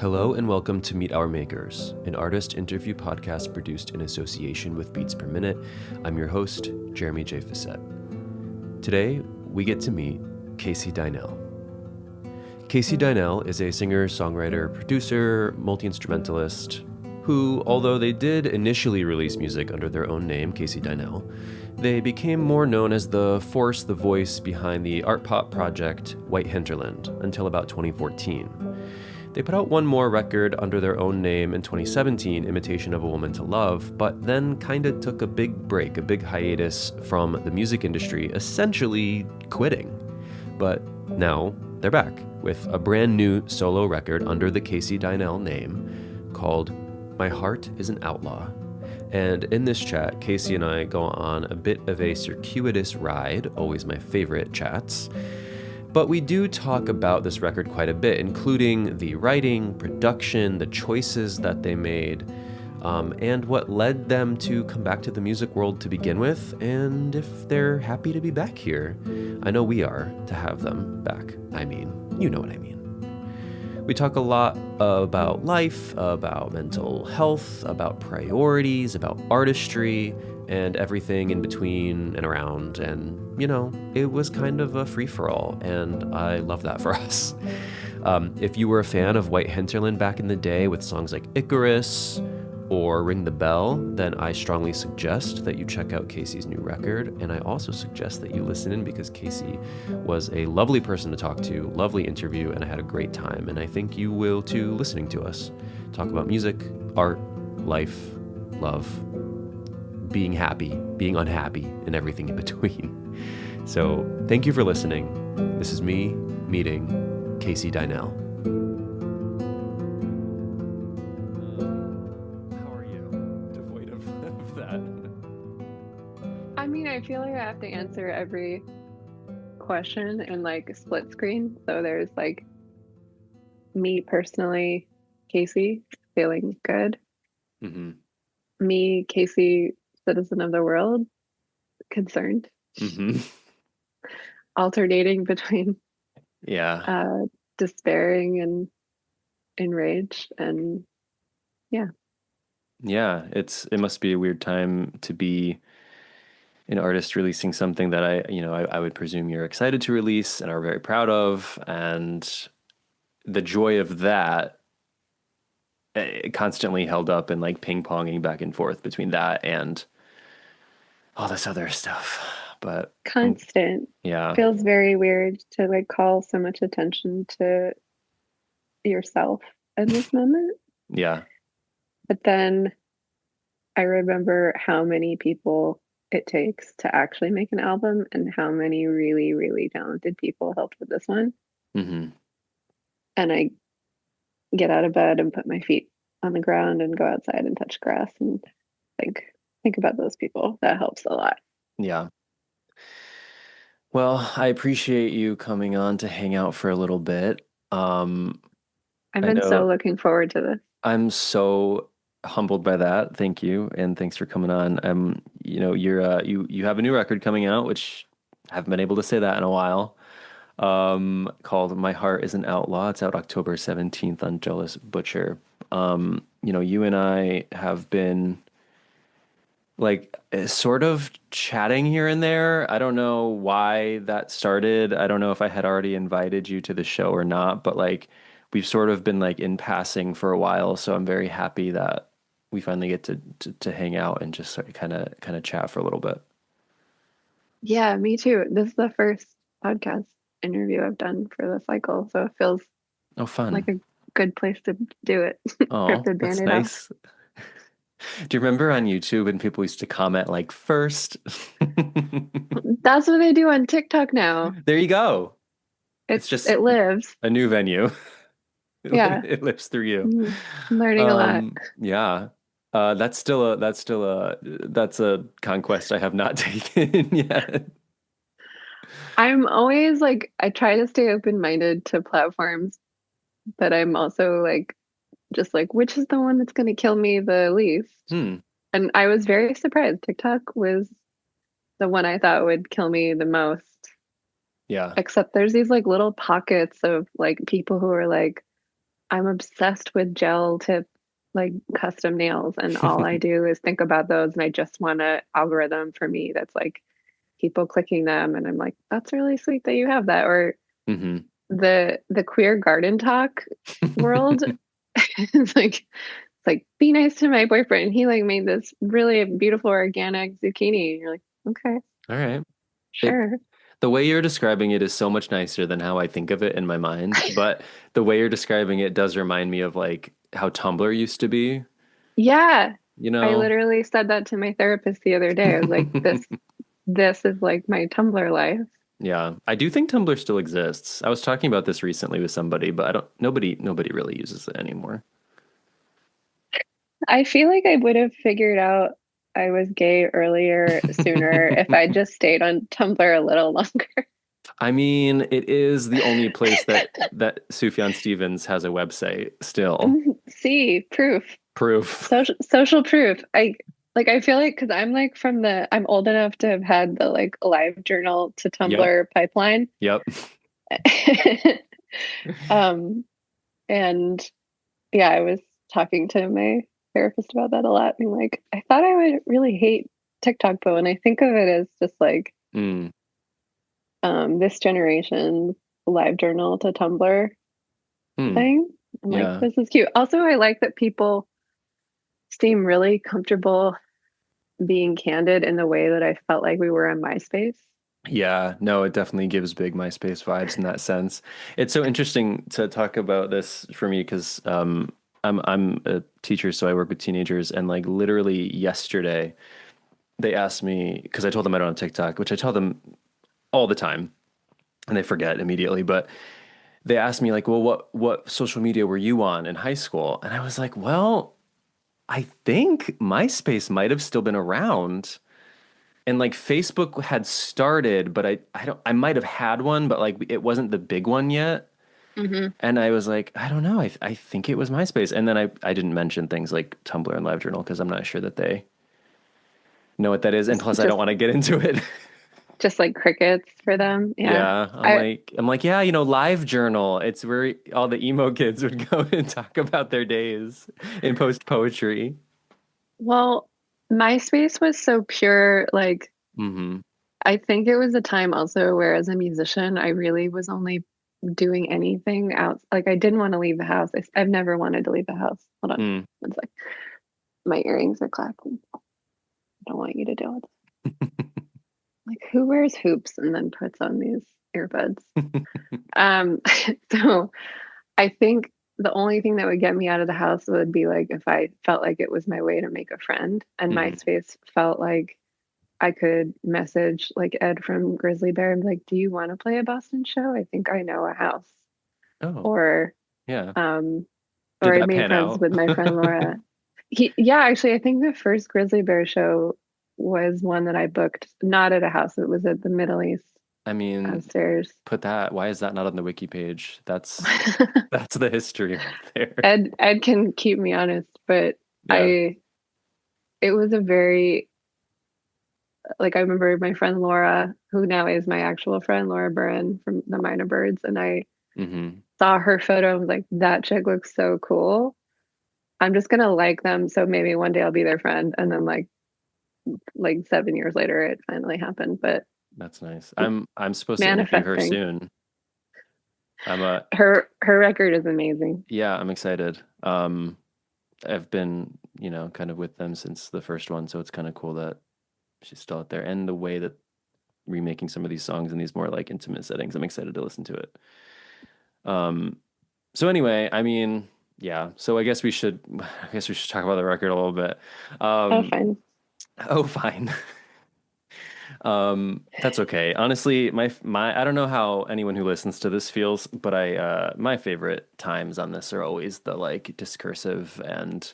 Hello and welcome to Meet Our Makers, an artist interview podcast produced in association with Beats Per Minute. I'm your host, Jeremy J. Facette. Today, we get to meet Casey Dienel. Casey Dienel is a singer, songwriter, producer, multi-instrumentalist who, although they did initially release music under their own name, Casey Dienel, they became more known as the force, the voice behind the art pop project White Hinterland until about 2014. They put out one more record under their own name in 2017, Imitation of a Woman to Love, but then kinda took a big break, a big hiatus from the music industry, essentially quitting. But now they're back with a brand new solo record under the Casey Dienel name called My Heart is an Outlaw. And in this chat, Casey and I go on a bit of a circuitous ride, always my favorite chats. But we do talk about this record quite a bit, including the writing, production, the choices that they made, and what led them to come back to the music world to begin with, and if they're happy to be back here. I know we are to have them back. I mean, you know what I mean. We talk a lot about life, about mental health, about priorities, about artistry, and everything in between and around. And, you know, it was kind of a free-for-all, and I love that for us. If you were a fan of White Hinterland back in the day with songs like Icarus or Ring the Bell, then I strongly suggest that you check out Casey's new record. And I also suggest that you listen in because Casey was a lovely person to talk to, lovely interview, and I had a great time. And I think you will too listening to us talk about music, art, life, love, being happy, being unhappy, and everything in between. So thank you for listening. This is me meeting Casey Dienel. How are you? Devoid of that. I mean, I feel like I have to answer every question in like a split screen. So there's like me personally, Casey, feeling good. Mm-hmm. Me, Casey, citizen of the world, concerned. Mm-hmm. Alternating between despairing and enraged, and it must be a weird time to be an artist releasing something that I would presume you're excited to release and are very proud of, and the joy of that constantly held up and like ping-ponging back and forth between that and all this other stuff. But constant. Feels very weird to like call so much attention to yourself in this moment. Yeah. But then I remember how many people it takes to actually make an album and how many really, really talented people helped with this one. Mm-hmm. And I get out of bed and put my feet on the ground and go outside and touch grass and think about those people. That helps a lot. Yeah. Well, I appreciate you coming on to hang out for a little bit. I've been so looking forward to this. I'm so humbled by that. Thank you, and thanks for coming on. You have a new record coming out, which I haven't been able to say that in a while. Called My Heart is an Outlaw. It's out October 17th on Jealous Butcher. You and I have been like sort of chatting here and there. I don't know why that started. I don't know if I had already invited you to the show or not, but like we've sort of been like in passing for a while. So I'm very happy that we finally get to hang out and just sort of kind of chat for a little bit. Yeah, me too. This is the first podcast interview I've done for the cycle, so it feels fun, like a good place to do it. Oh, that's nice. Do you remember on YouTube when people used to comment like first? That's what they do on TikTok now. There you go. It lives. A new venue. It lives through you. I'm learning a lot. Yeah. That's a conquest I have not taken yet. I'm always like, I try to stay open-minded to platforms, but I'm also like, just like, which is the one that's going to kill me the least? And I was very surprised. TikTok was the one I thought would kill me the most. Yeah. Except there's these like little pockets of like people who are like, I'm obsessed with gel tip, like custom nails, and all I do is think about those, and I just want a algorithm for me that's like people clicking them, and I'm like, that's really sweet that you have that. Or Hmm. the queer garden talk world, it's like be nice to my boyfriend. He like made this really beautiful organic zucchini. And you're like, okay, All right. It sure. The way you're describing it is so much nicer than how I think of it in my mind, but the way you're describing it does remind me of like how Tumblr used to be, Yeah. you I know? literally said that to my therapist the other day. I was like, this is like my Tumblr life. Yeah, I do think Tumblr still exists. I was talking about this recently with somebody, but I don't nobody really uses it anymore. I feel like I would have figured out I was gay earlier, sooner, if I just stayed on Tumblr a little longer. I mean, it is the only place that Sufjan Stevens has a website still. See, proof. Proof. Social proof. I feel like because I'm like I'm old enough to have had the like live journal to Yep. Tumblr pipeline. Yep. Um, and yeah, I was talking to my therapist about that a lot, being like, I thought I would really hate TikTok, but when I think of it as just like Mm. this generation's live journal to Tumblr Mm. thing, I'm like, Yeah. this is cute. Also, I like that people seem really comfortable being candid in the way that I felt like we were on MySpace. Yeah, no, it definitely gives big MySpace vibes in that sense. It's so interesting to talk about this for me because I'm a teacher, so I work with teenagers, and like literally yesterday they asked me because I told them I don't have TikTok, which I tell them all the time, and they forget immediately. But they asked me like, "Well, what social media were you on in high school?" And I was like, "Well, I think MySpace might have still been around." And like Facebook had started, but I don't I might have had one, but like it wasn't the big one yet. Hmm. And I was like, I don't know. I think it was MySpace. And then I didn't mention things like Tumblr and LiveJournal because I'm not sure that they know what that is. And plus I don't Just want to get into it. just like crickets for them. Yeah. Yeah. I I'm like, yeah, LiveJournal. It's where all the emo kids would go and talk about their days and post poetry. Well, MySpace was so pure. Like, Hmm. I think it was a time also where, as a musician, I really was only doing anything out. Like, I didn't want to leave the house. I've never wanted to leave the house. Hold on. Mm. One sec. My earrings are clacking. I don't want you to do it. Like, who wears hoops and then puts on these earbuds? Um, so I think the only thing that would get me out of the house would be like if I felt like it was my way to make a friend, and Hmm. MySpace felt like I could message like Ed from Grizzly Bear and be like, "Do you want to play a Boston show? I think I know a house." Oh, Or yeah. um Did or I that made pan friends out? with my friend Laura. Yeah, actually I think the first Grizzly Bear show was one that I booked not at a house. It was at the Middle East I mean, downstairs. why is that not on the wiki page? That's the history right there. Ed can keep me honest, but Yeah. I it was a very like I remember my friend Laura, who now is my actual friend, Laura Burren from the Minor Birds, and I Hmm. saw her photo and was like, that chick looks so cool. I'm just gonna like them, so maybe one day I'll be their friend. And then like 7 years later, it finally happened. But That's nice. I'm supposed to interview her manifesting. soon. I'm a Her record is amazing. Yeah, I'm excited. I've been, kind of with them since the first one, so it's kind of cool that she's still out there. And the way that remaking some of these songs in these more like intimate settings, I'm excited to listen to it. Um, so anyway, I mean, yeah. So I guess we should talk about the record a little bit. Oh, Um, fine. oh, fine. That's okay. Honestly, I don't know how anyone who listens to this feels, but my favorite times on this are always the like discursive and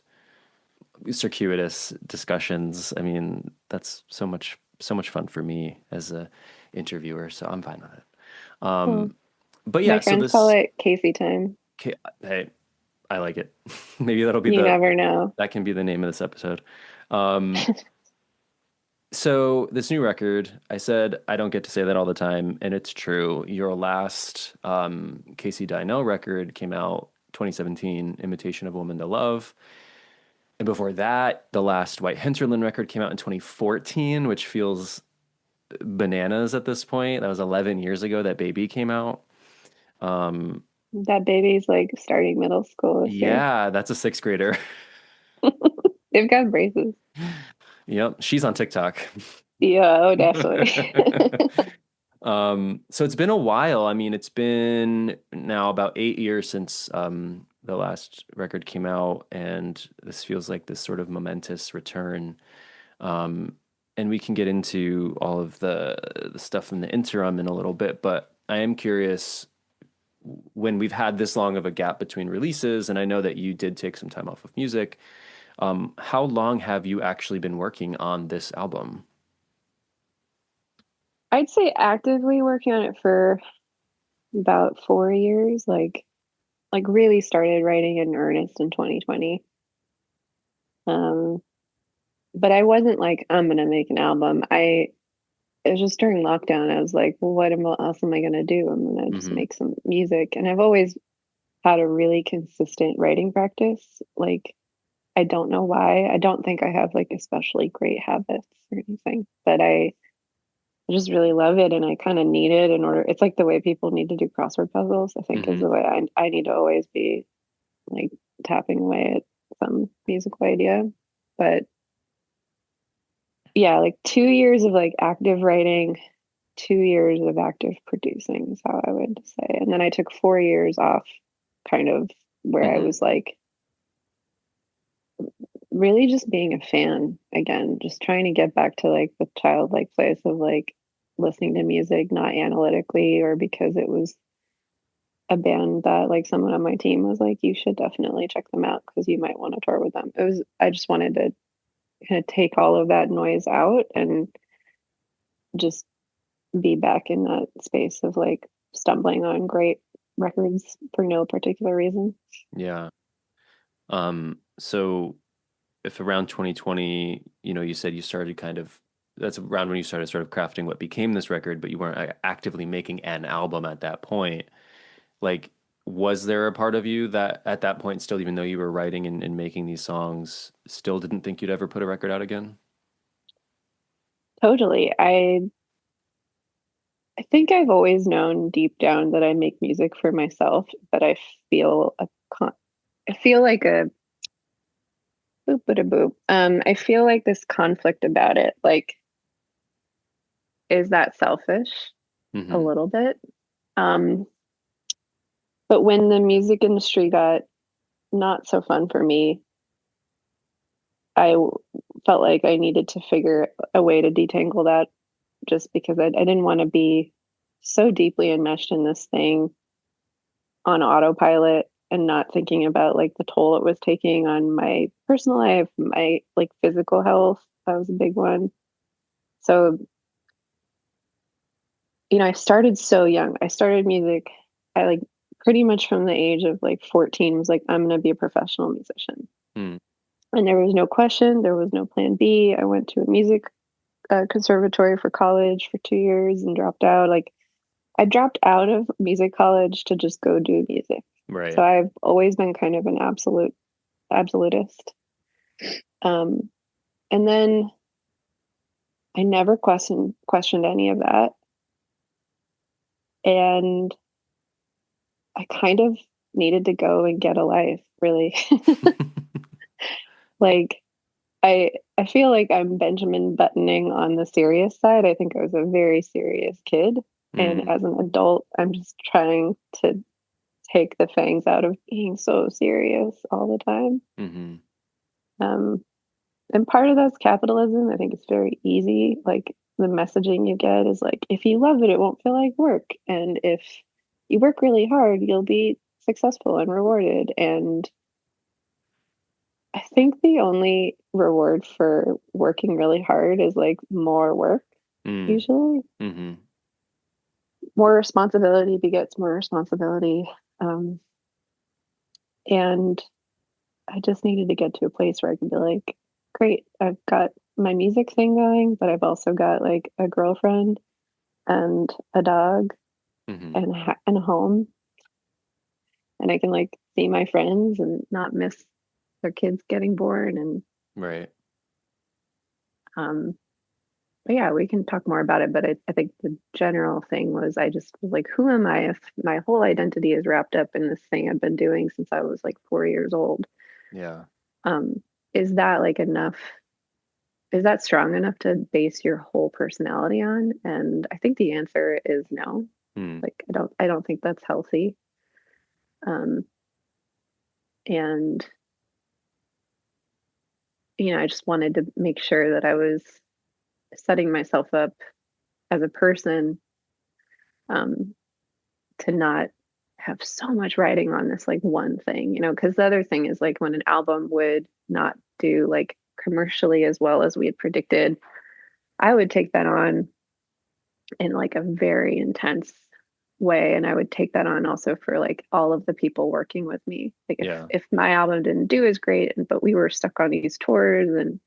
circuitous discussions. I mean, that's so much fun for me as a interviewer, so I'm fine with it. Cool. But My yeah, so friends call this it Casey time. hey, I like it. Maybe that'll be You never know. that can be the name of this episode. Um, So this new record, I said I don't get to say that all the time, and it's true. Your last Casey Dienel record came out 2017, Imitation of a Woman to Love. And before that, the last White Hinterland record came out in 2014, which feels bananas at this point. That was 11 years ago that Baby came out. That baby's like starting middle school this year. Yeah, that's a sixth grader. They've got braces. Yep, she's on TikTok. Yeah, oh, definitely. So it's been a while. I mean, it's been now about 8 years since the last record came out, and this feels like this sort of momentous return. And we can get into all of the stuff in the interim in a little bit, but I am curious, when we've had this long of a gap between releases, and I know that you did take some time off of music, how long have you actually been working on this album? I'd say actively working on it for about 4 years, like really started writing in earnest in 2020. But I wasn't like, I'm gonna make an album. It was just during lockdown. I was like, well, what else am I gonna do? I'm gonna just Mm-hmm. make some music. And I've always had a really consistent writing practice. Like, I don't know why. I don't think I have like especially great habits or anything, but I just really love it, and I kind of need it in order. It's like the way people need to do crossword puzzles, I think, is Mm-hmm. the way I need to always be like tapping away at some musical idea. But yeah, like 2 years of like active writing, 2 years of active producing is how I would say. And then I took 4 years off, kind of where I Mm-hmm. was like really just being a fan again, just trying to get back to like the childlike place of like listening to music, not analytically or because it was a band that like someone on my team was like, you should definitely check them out because you might want to tour with them. I just wanted to kind of take all of that noise out and just be back in that space of like stumbling on great records for no particular reason. Yeah. So if around 2020, you said you started that's around when you started sort of crafting what became this record, but you weren't actively making an album at that point. Like, was there a part of you that at that point still, even though you were writing and making these songs, still didn't think you'd ever put a record out again? Totally. I think I've always known deep down that I make music for myself, but feel a I feel like a boop but a boop. I feel like this conflict about it. Like, is that selfish? A Mm-hmm. little bit. Um, but when the music industry got not so fun for me, felt like I needed to figure a way to detangle that just because I didn't want to be so deeply enmeshed in this thing on autopilot and not thinking about like the toll it was taking on my personal life, my like physical health. That was a big one. So, I started so young. I started music. I like pretty much from the age of like 14 was like, I'm going to be a professional musician. Mm. And there was no question. There was no plan B. I went to a music conservatory for college for 2 years and dropped out. Like, I dropped out of music college to just go do music. So Right. I've always been kind of an absolutist. Um, and then I never questioned any of that. And I kind of needed to go and get a life, really. Like, I feel like I'm Benjamin Buttoning on the serious side. I think I was a very serious kid. And Mm. as an adult, I'm just trying to take the fangs out of being so serious all the time. Mm-hmm. Um, and part of that's capitalism. I think it's very easy. Like, the messaging you get is like, if you love it, it won't feel like work. And if you work really hard, you'll be successful and rewarded. And I think the only reward for working really hard is like more work, Mm. usually. Mm-hmm. More responsibility begets more responsibility. Um, and I just needed to get to a place where I could be like, great, I've got my music thing going, but I've also got like a girlfriend and a dog Mm-hmm. and and a home, and I can like see my friends and not miss their kids getting born. And Right. but yeah, we can talk more about it. But I think the general thing was I just was like, who am I if my whole identity is wrapped up in this thing I've been doing since I was like 4 years old? Yeah. Um, is that like enough? Is that strong enough to base your whole personality on? And I think the answer is no. Hmm. Like I don't think that's healthy. Um, and I just wanted to make sure that I was setting myself up as a person, um, to not have so much writing on this like one thing, because the other thing is like when an album would not do like commercially as well as we had predicted, I would take that on in like a very intense way. And I would take that on also for like all of the people working with me. Like if Yeah. if my album didn't do as great, but we were stuck on these tours, and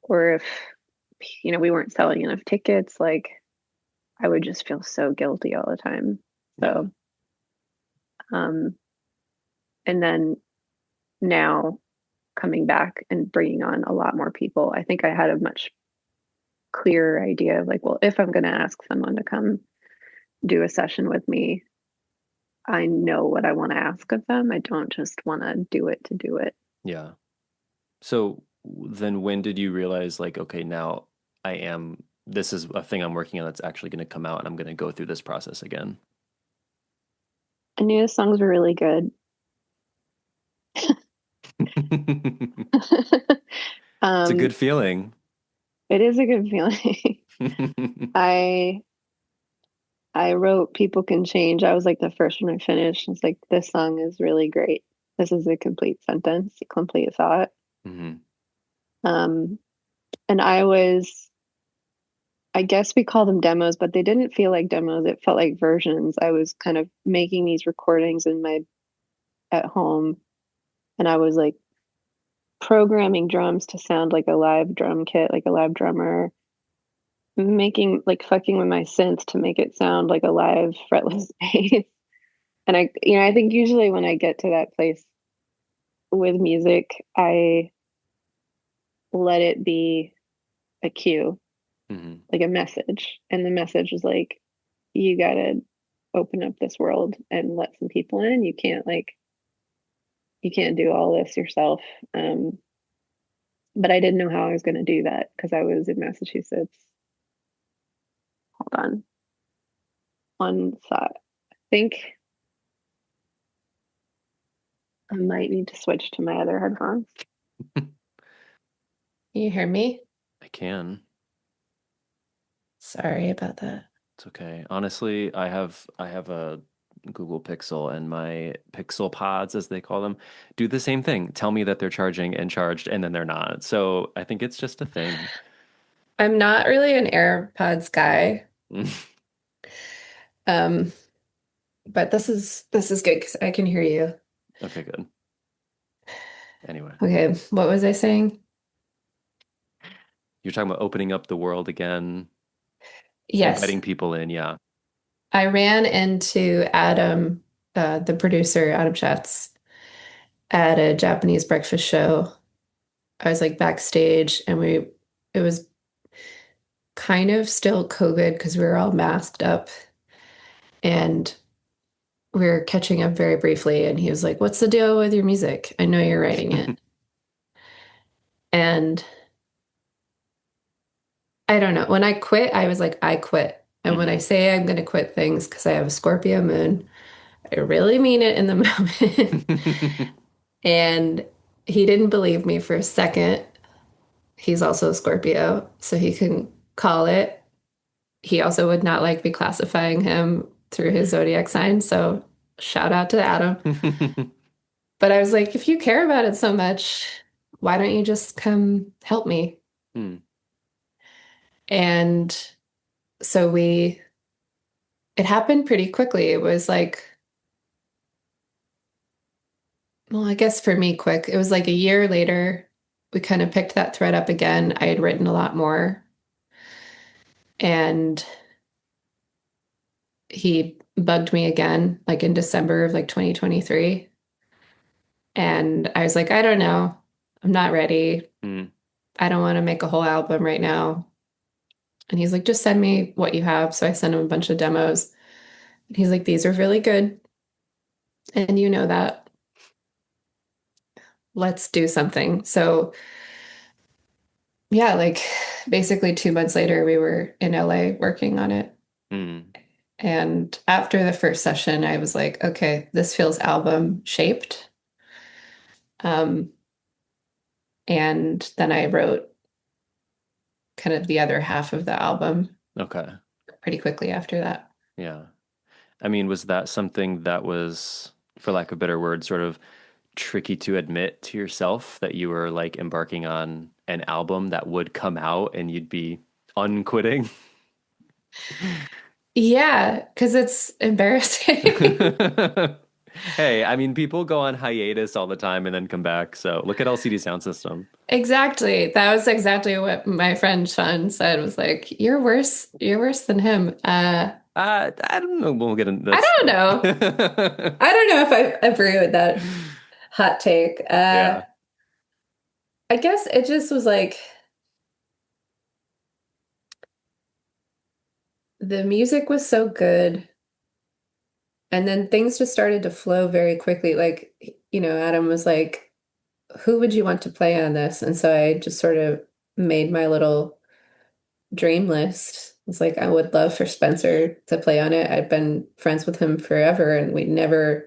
or if we weren't selling enough tickets, like I would just feel so guilty all the time. Yeah. So um and then now coming back and bringing on a lot more people, I think I had a much clearer idea of like, well, if I'm going to ask someone to come do a session with me, I know what I want to ask of them. I don't just want to do it to do it. Yeah. So then when did you realize like, okay, now this is a thing I'm working on that's actually going to come out and I'm going to go through this process again? I knew the songs were really good. It's a um, good feeling. it is a good feeling. I I wrote "People Can Change." I was like the first one I finished. It's like, this song is really great. This is a complete sentence, a complete thought. Hmm. Um, and I guess we call them demos, but they didn't feel like demos. It felt like versions. I was kind of making these recordings at home, and I was like programming drums to sound like a live drum kit, like a live drummer, making like fucking with my synth to make it sound like a live fretless bass. And I think usually when I get to that place with music, I let it be a cue, Hmm. like a message. And the message is like, you gotta open up this world and let some people in. You can't do all this yourself. But I didn't know how I was going to do that because I was in Massachusetts. Hold on. One thought. I think I might need to switch to my other headphones. Can you hear me? I can. Sorry about that. It's okay. Honestly, I have a Google Pixel and my Pixel Pods, as they call them, do the same thing. Tell me that they're charging and charged, and then they're not. So I think it's just a thing. I'm not really an AirPods guy. Um, but this is good because I can hear you. Okay, good. Anyway, Okay, what was I saying? you're talking about opening up the world again, Yes, inviting people in. Yeah. I ran into Adam, the producer, Adam Schatz, at a Japanese breakfast show. I was like backstage, and it was kind of still COVID because we were all masked up, and we were catching up very briefly. And he was like, "What's the deal with your music? I know you're writing it." And I don't know. When I quit, I was like, I quit. And when I Hmm. say I'm going to quit things because I have a Scorpio moon, I really mean it in the moment. And he didn't believe me for a second. He's also a Scorpio, so he couldn't call it. He also would not like me classifying him through his zodiac sign. So shout out to Adam. But I was like, if you care about it so much, why don't you just come help me? Hmm. And so it happened pretty quickly. It was like, well, I guess for me, quick. It was like a year later, we kind of picked that thread up again. I had written a lot more, and he bugged me again, like in December of like 2023. And I was like, I don't know. I'm not ready. Mm. I don't want to make a whole album right now. And he's like, just send me what you have. So I sent him a bunch of demos. And he's like, these are really good. And you know that. Let's do something. So yeah, like basically 2 months later, we were in LA working on it. Mm. And after the first session, I was like, okay, this feels album shaped. Um, and then I wrote kind of the other half of the album Okay. pretty quickly after that. Yeah. I mean, was that something that was, for lack of a better word, sort of tricky to admit to yourself that you were like embarking on an album that would come out and you'd be unquitting? Yeah, because it's embarrassing. Hey, I mean, people go on hiatus all the time and then come back. So look at LCD Sound System. Exactly. That was exactly what my friend Sean said, was like, you're worse than him. I don't know. We'll get into I this. don't know. I don't know if I agree with that hot take. Yeah. I guess it just was like the music was so good, and then things just started to flow very quickly. Like, Adam was like, who would you want to play on this? And so I just sort of made my little dream list. It's like I would love for Spencer to play on it. I've been friends with him forever, and we never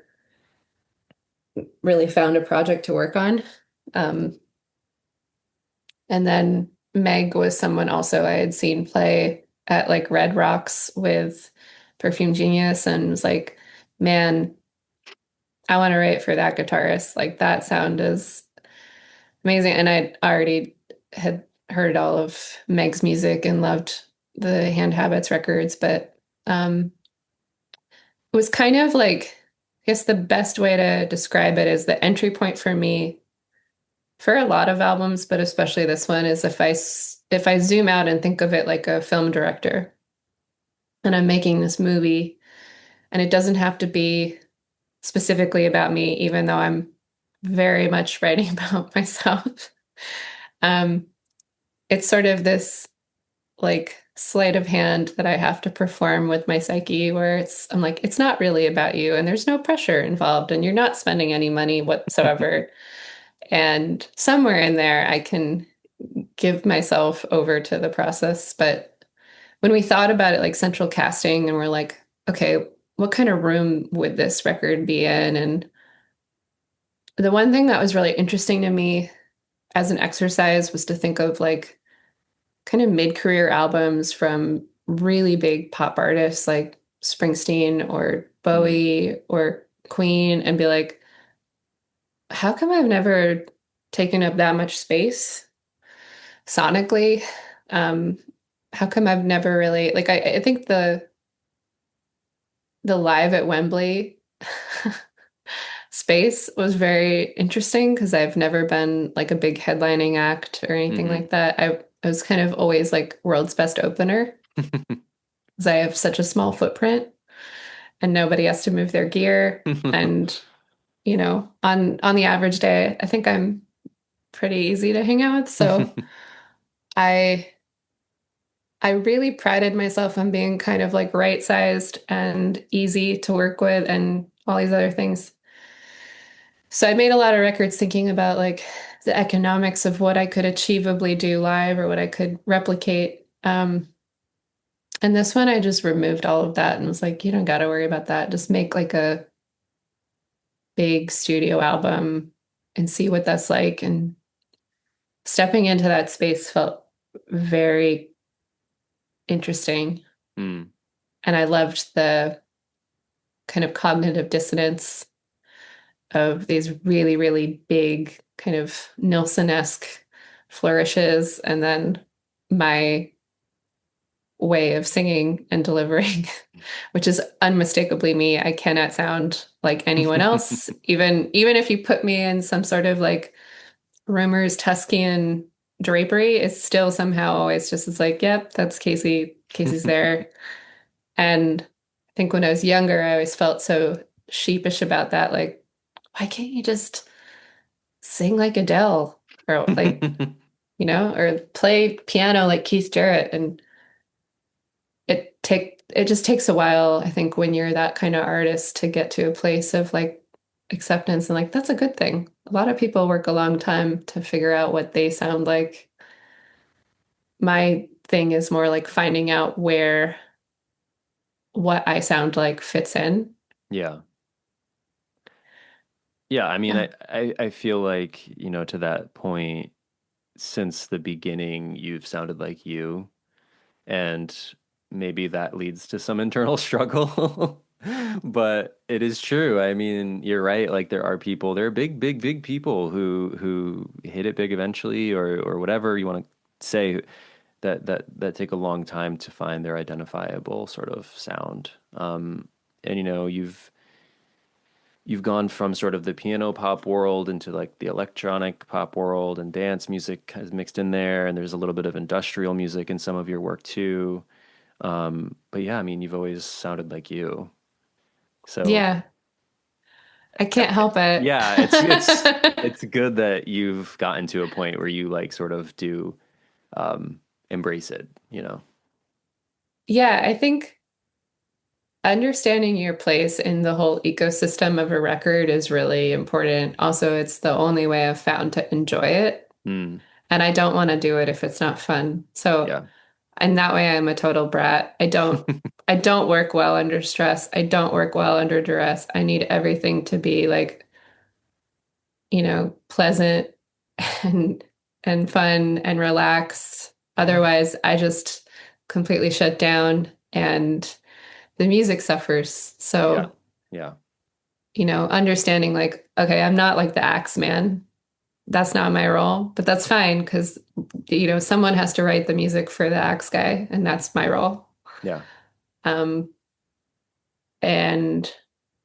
really found a project to work on. Um, and then Meg was someone also I had seen play at like Red Rocks with Perfume Genius, and was like, man, I want to write for that guitarist. Like that sound is amazing. And I already had heard all of Meg's music and loved the Hand Habits records, but it was kind of like, I guess the best way to describe it is the entry point for me for a lot of albums, but especially this one, is if I zoom out and think of it like a film director and I'm making this movie, and it doesn't have to be specifically about me, even though I'm very much writing about myself. Um, it's sort of this like sleight of hand that I have to perform with my psyche, where I'm like, it's not really about you, and there's no pressure involved, and you're not spending any money whatsoever. And somewhere in there, I can give myself over to the process. But when we thought about it like central casting, and we're like, okay, what kind of room would this record be in? And the one thing that was really interesting to me as an exercise was to think of like kind of mid-career albums from really big pop artists like Springsteen or Mm. Bowie or Queen, and be like, how come I've never taken up that much space sonically? Um, how come I've never really like I think the live at Wembley space was very interesting because I've never been like a big headlining act or anything Hmm. like that. I was kind of always like world's best opener because I have such a small footprint and nobody has to move their gear. And on the average day, I think I'm pretty easy to hang out with. So I I really prided myself on being kind of like right sized and easy to work with and all these other things. So I made a lot of records thinking about like the economics of what I could achievably do live or what I could replicate. And this one, I just removed all of that and was like, you don't got to worry about that. Just make like a big studio album and see what that's like. And stepping into that space felt very interesting. Mm. And I loved the kind of cognitive dissonance of these really, really big kind of Nilsson-esque flourishes, and then my way of singing and delivering, which is unmistakably me. I cannot sound like anyone else. Even if you put me in some sort of like Rumors Tuscan drapery, it's still somehow always just it's like, yep, that's Casey. Casey's there. And I think when I was younger, I always felt so sheepish about that. Like, why can't you just sing like Adele or like, or play piano like Keith Jarrett. And it just takes a while, I think, when you're that kind of artist to get to a place of like acceptance and like that's a good thing. A lot of people work a long time to figure out what they sound like. My thing is more like finding out where what I sound like fits in. Yeah. Yeah, I mean, Yeah. I feel like, to that point, since the beginning, you've sounded like you, and maybe that leads to some internal struggle. But it is true. I mean, you're right. Like there are big, big, big people who hit it big eventually, or whatever you want to say, that take a long time to find their identifiable sort of sound. And you've gone from sort of the piano pop world into like the electronic pop world, and dance music has mixed in there, and there's a little bit of industrial music in some of your work too. But yeah, I mean, you've always sounded like you. So Yeah. I can't help it. yeah, it's good that you've gotten to a point where you like sort of do embrace it. Yeah, I think understanding your place in the whole ecosystem of a record is really important. Also, it's the only way I've found to enjoy it. Mm, And I don't want to do it if it's not fun. So, yeah. and that way I'm a total brat. I don't work well under stress. I don't work well under duress. I need everything to be like, pleasant and fun and relaxed. Otherwise, I just completely shut down and the music suffers. Yeah. So, Yeah. understanding like, okay, I'm not like the axe man. That's not my role, but that's fine because, someone has to write the music for the axe guy, and that's my role. Yeah. Um, and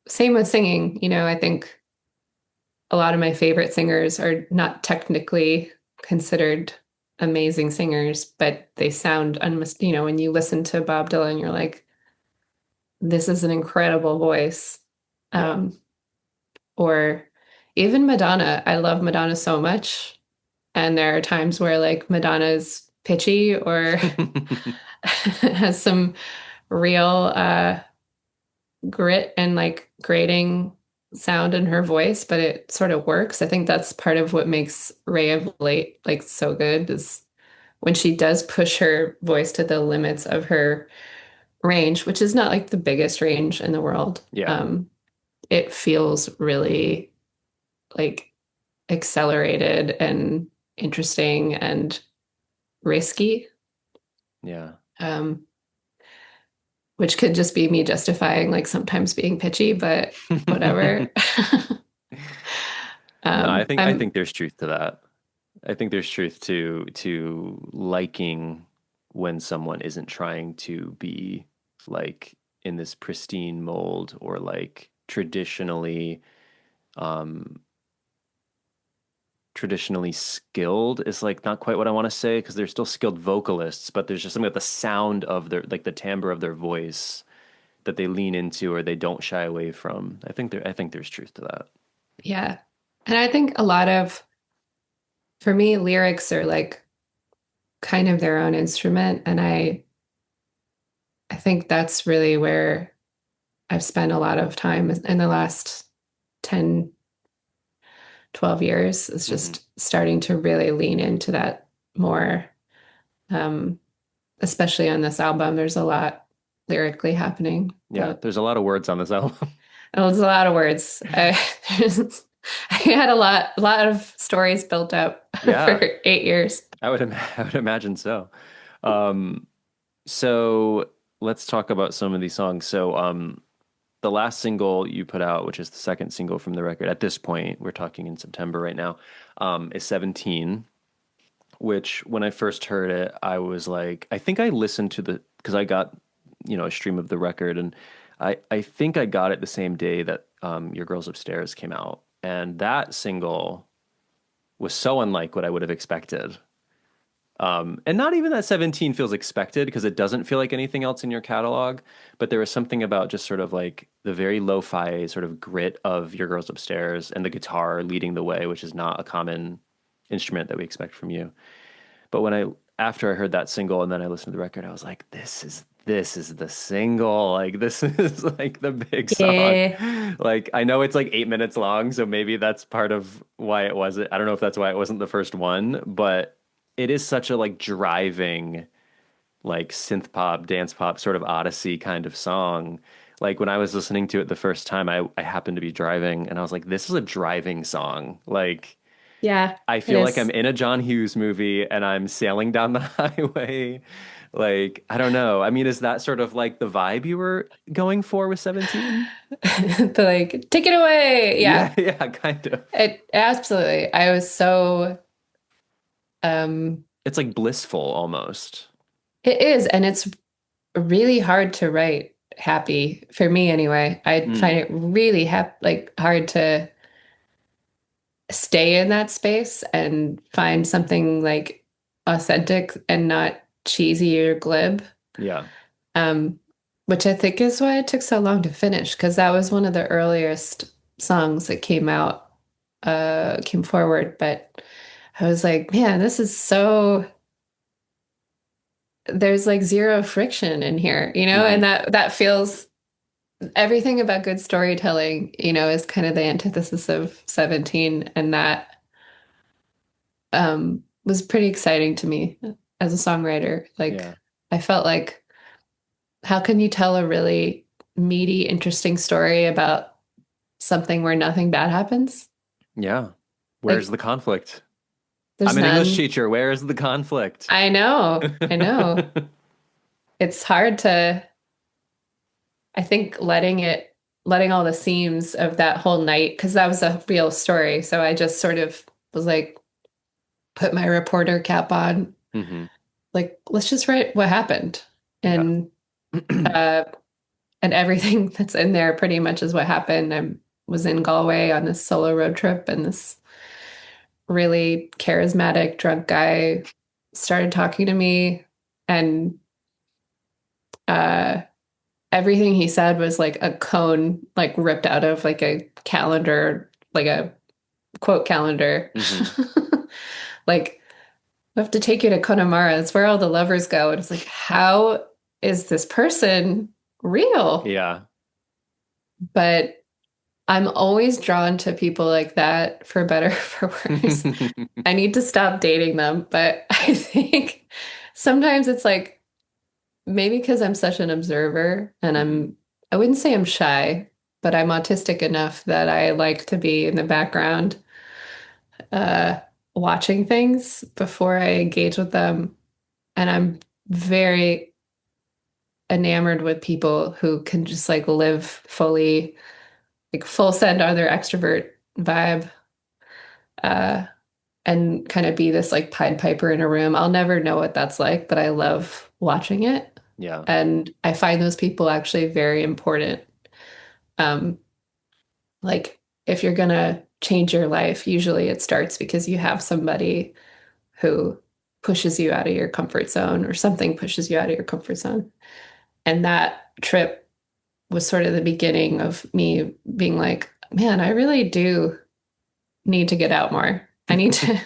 same with singing, I think a lot of my favorite singers are not technically considered amazing singers, but they sound when you listen to Bob Dylan, you're like, this is an incredible voice. Yeah. Um, or even Madonna. I love Madonna so much. And there are times where like Madonna's pitchy or has some real grit and like grating sound in her voice, but it sort of works. I think that's part of what makes Ray of Late like so good is when she does push her voice to the limits of her range, which is not like the biggest range in the world. Yeah. It feels really like accelerated and interesting and risky. Yeah. Um, which could just be me justifying like sometimes being pitchy, but whatever. No, I I'm think there's truth to that. I think there's truth to liking when someone isn't trying to be like in this pristine mold, or like um traditionally skilled is like not quite what I want to say, because they're still skilled vocalists, but there's just something about the sound of their, like the timbre of their voice, that they lean into or they don't shy away from. I think there's truth to that. Yeah. And I think a lot of, for me, lyrics are like kind of their own instrument. And I think that's really where I've spent a lot of time in the last 10, 12 years. It's Hmm. just starting to really lean into that more. Um, Especially on this album, there's a lot lyrically happening, Yeah, but there's a lot of words on this album. it was a lot of words. I had a lot of stories built up for Yeah, 8 years. I would imagine so. Um, so let's talk about some of these songs. So the last single you put out, which is the second single from the record at this point, we're talking in September right now, is 17, which when I first heard it, I was like, I think I listened to because I got, a stream of the record, and I think I got it the same day that Your Girls Upstairs came out. And that single was so unlike what I would have expected. And not even that 17 feels expected because it doesn't feel like anything else in your catalog, but there was something about just sort of like the very lo-fi sort of grit of Your Girls Upstairs and the guitar leading the way, which is not a common instrument that we expect from you. But after I heard that single and then I listened to the record, I was like, this is the single. Like, this is like the big song. Yeah. Like, I know it's like 8 minutes long, so maybe that's part of why it wasn't. I don't know if that's why it wasn't the first one, but it is such a like driving, like synth pop, dance pop sort of Odyssey kind of song. Like when I was listening to it the first time, I happened to be driving and I was like, this is a driving song. Like, Yeah, I it feel like I'm is. in a John Hughes movie and I'm sailing down the highway. Like, I don't know. I mean, is that sort of like the vibe you were going for with 17? The like, take it away. Yeah, Yeah, yeah, kind of. it absolutely. I was so um It's like blissful almost. it is, and it's really hard to write happy for me anyway. I find Mm, it really like hard to stay in that space and find something like authentic and not cheesy or glib. yeah. Um, which I think is why it took so long to finish, because that was one of the earliest songs that came forward. But I was like, man, this is so, there's like zero friction in here, and Hmm. that feels everything about good storytelling, is kind of the antithesis of 17. And that was pretty exciting to me as a songwriter. Like, Yeah. I felt like, how can you tell a really meaty, interesting story about something where nothing bad happens? Yeah. Where's Like, the conflict? there's I'm an English none. teacher. Where is the conflict? I know. I know. It's hard to, I think, letting all the seams of that whole night, because that was a real story. So I just sort of was like, put my reporter cap on, Hmm. like, let's just write what happened. Yeah. And uh and everything that's in there pretty much is what happened. I was in Galway on this solo road trip, and this really charismatic drunk guy started talking to me, and uh everything he said was like a cone, like ripped out of like a calendar, like a quote calendar. Hmm. Like, we have to take you to Connemara. It's where all the lovers go. And it's like, how is this person real? Yeah. But I'm always drawn to people like that, for better or for worse. I need to stop dating them, but I think sometimes it's like, maybe because I'm such an observer and Hmm. I wouldn't say I'm shy, but I'm autistic enough that I like to be in the background, uh, watching things before I engage with them. And I'm very enamored with people who can just like live fully, like full send on their extrovert vibe, uh, and kind of be this like Pied Piper in a room. I'll never know what that's like, but I love watching it. Yeah. And I find those people actually very important. Um, like, if you're gonna change your life, usually it starts because you have somebody who pushes you out of your comfort zone, or something pushes you out of your comfort zone. And that trip was sort of the beginning of me being like, man, I really do need to get out more. I need to,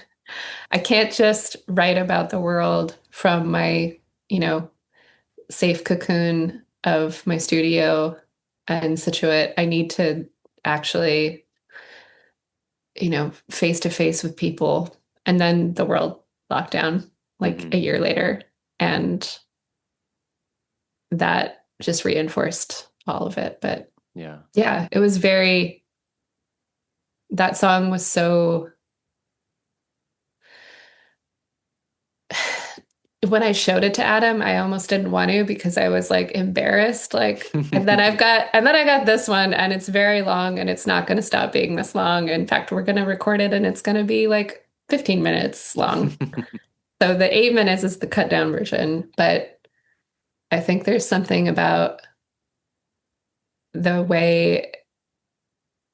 I can't just write about the world from my, you know, safe cocoon of my studio and Situate. I need to actually, face to face with people. And then the world locked down like Hmm. a year later. And that just reinforced all of it. But Yeah. yeah, it was that song was so, when I showed it to Adam, I almost didn't want to, because I was like embarrassed. Like, and then I got this one, and it's very long, and it's not going to stop being this long. In fact, we're going to record it and it's going to be like 15 minutes long. So the 8 minutes is the cut down version. But I think there's something about the way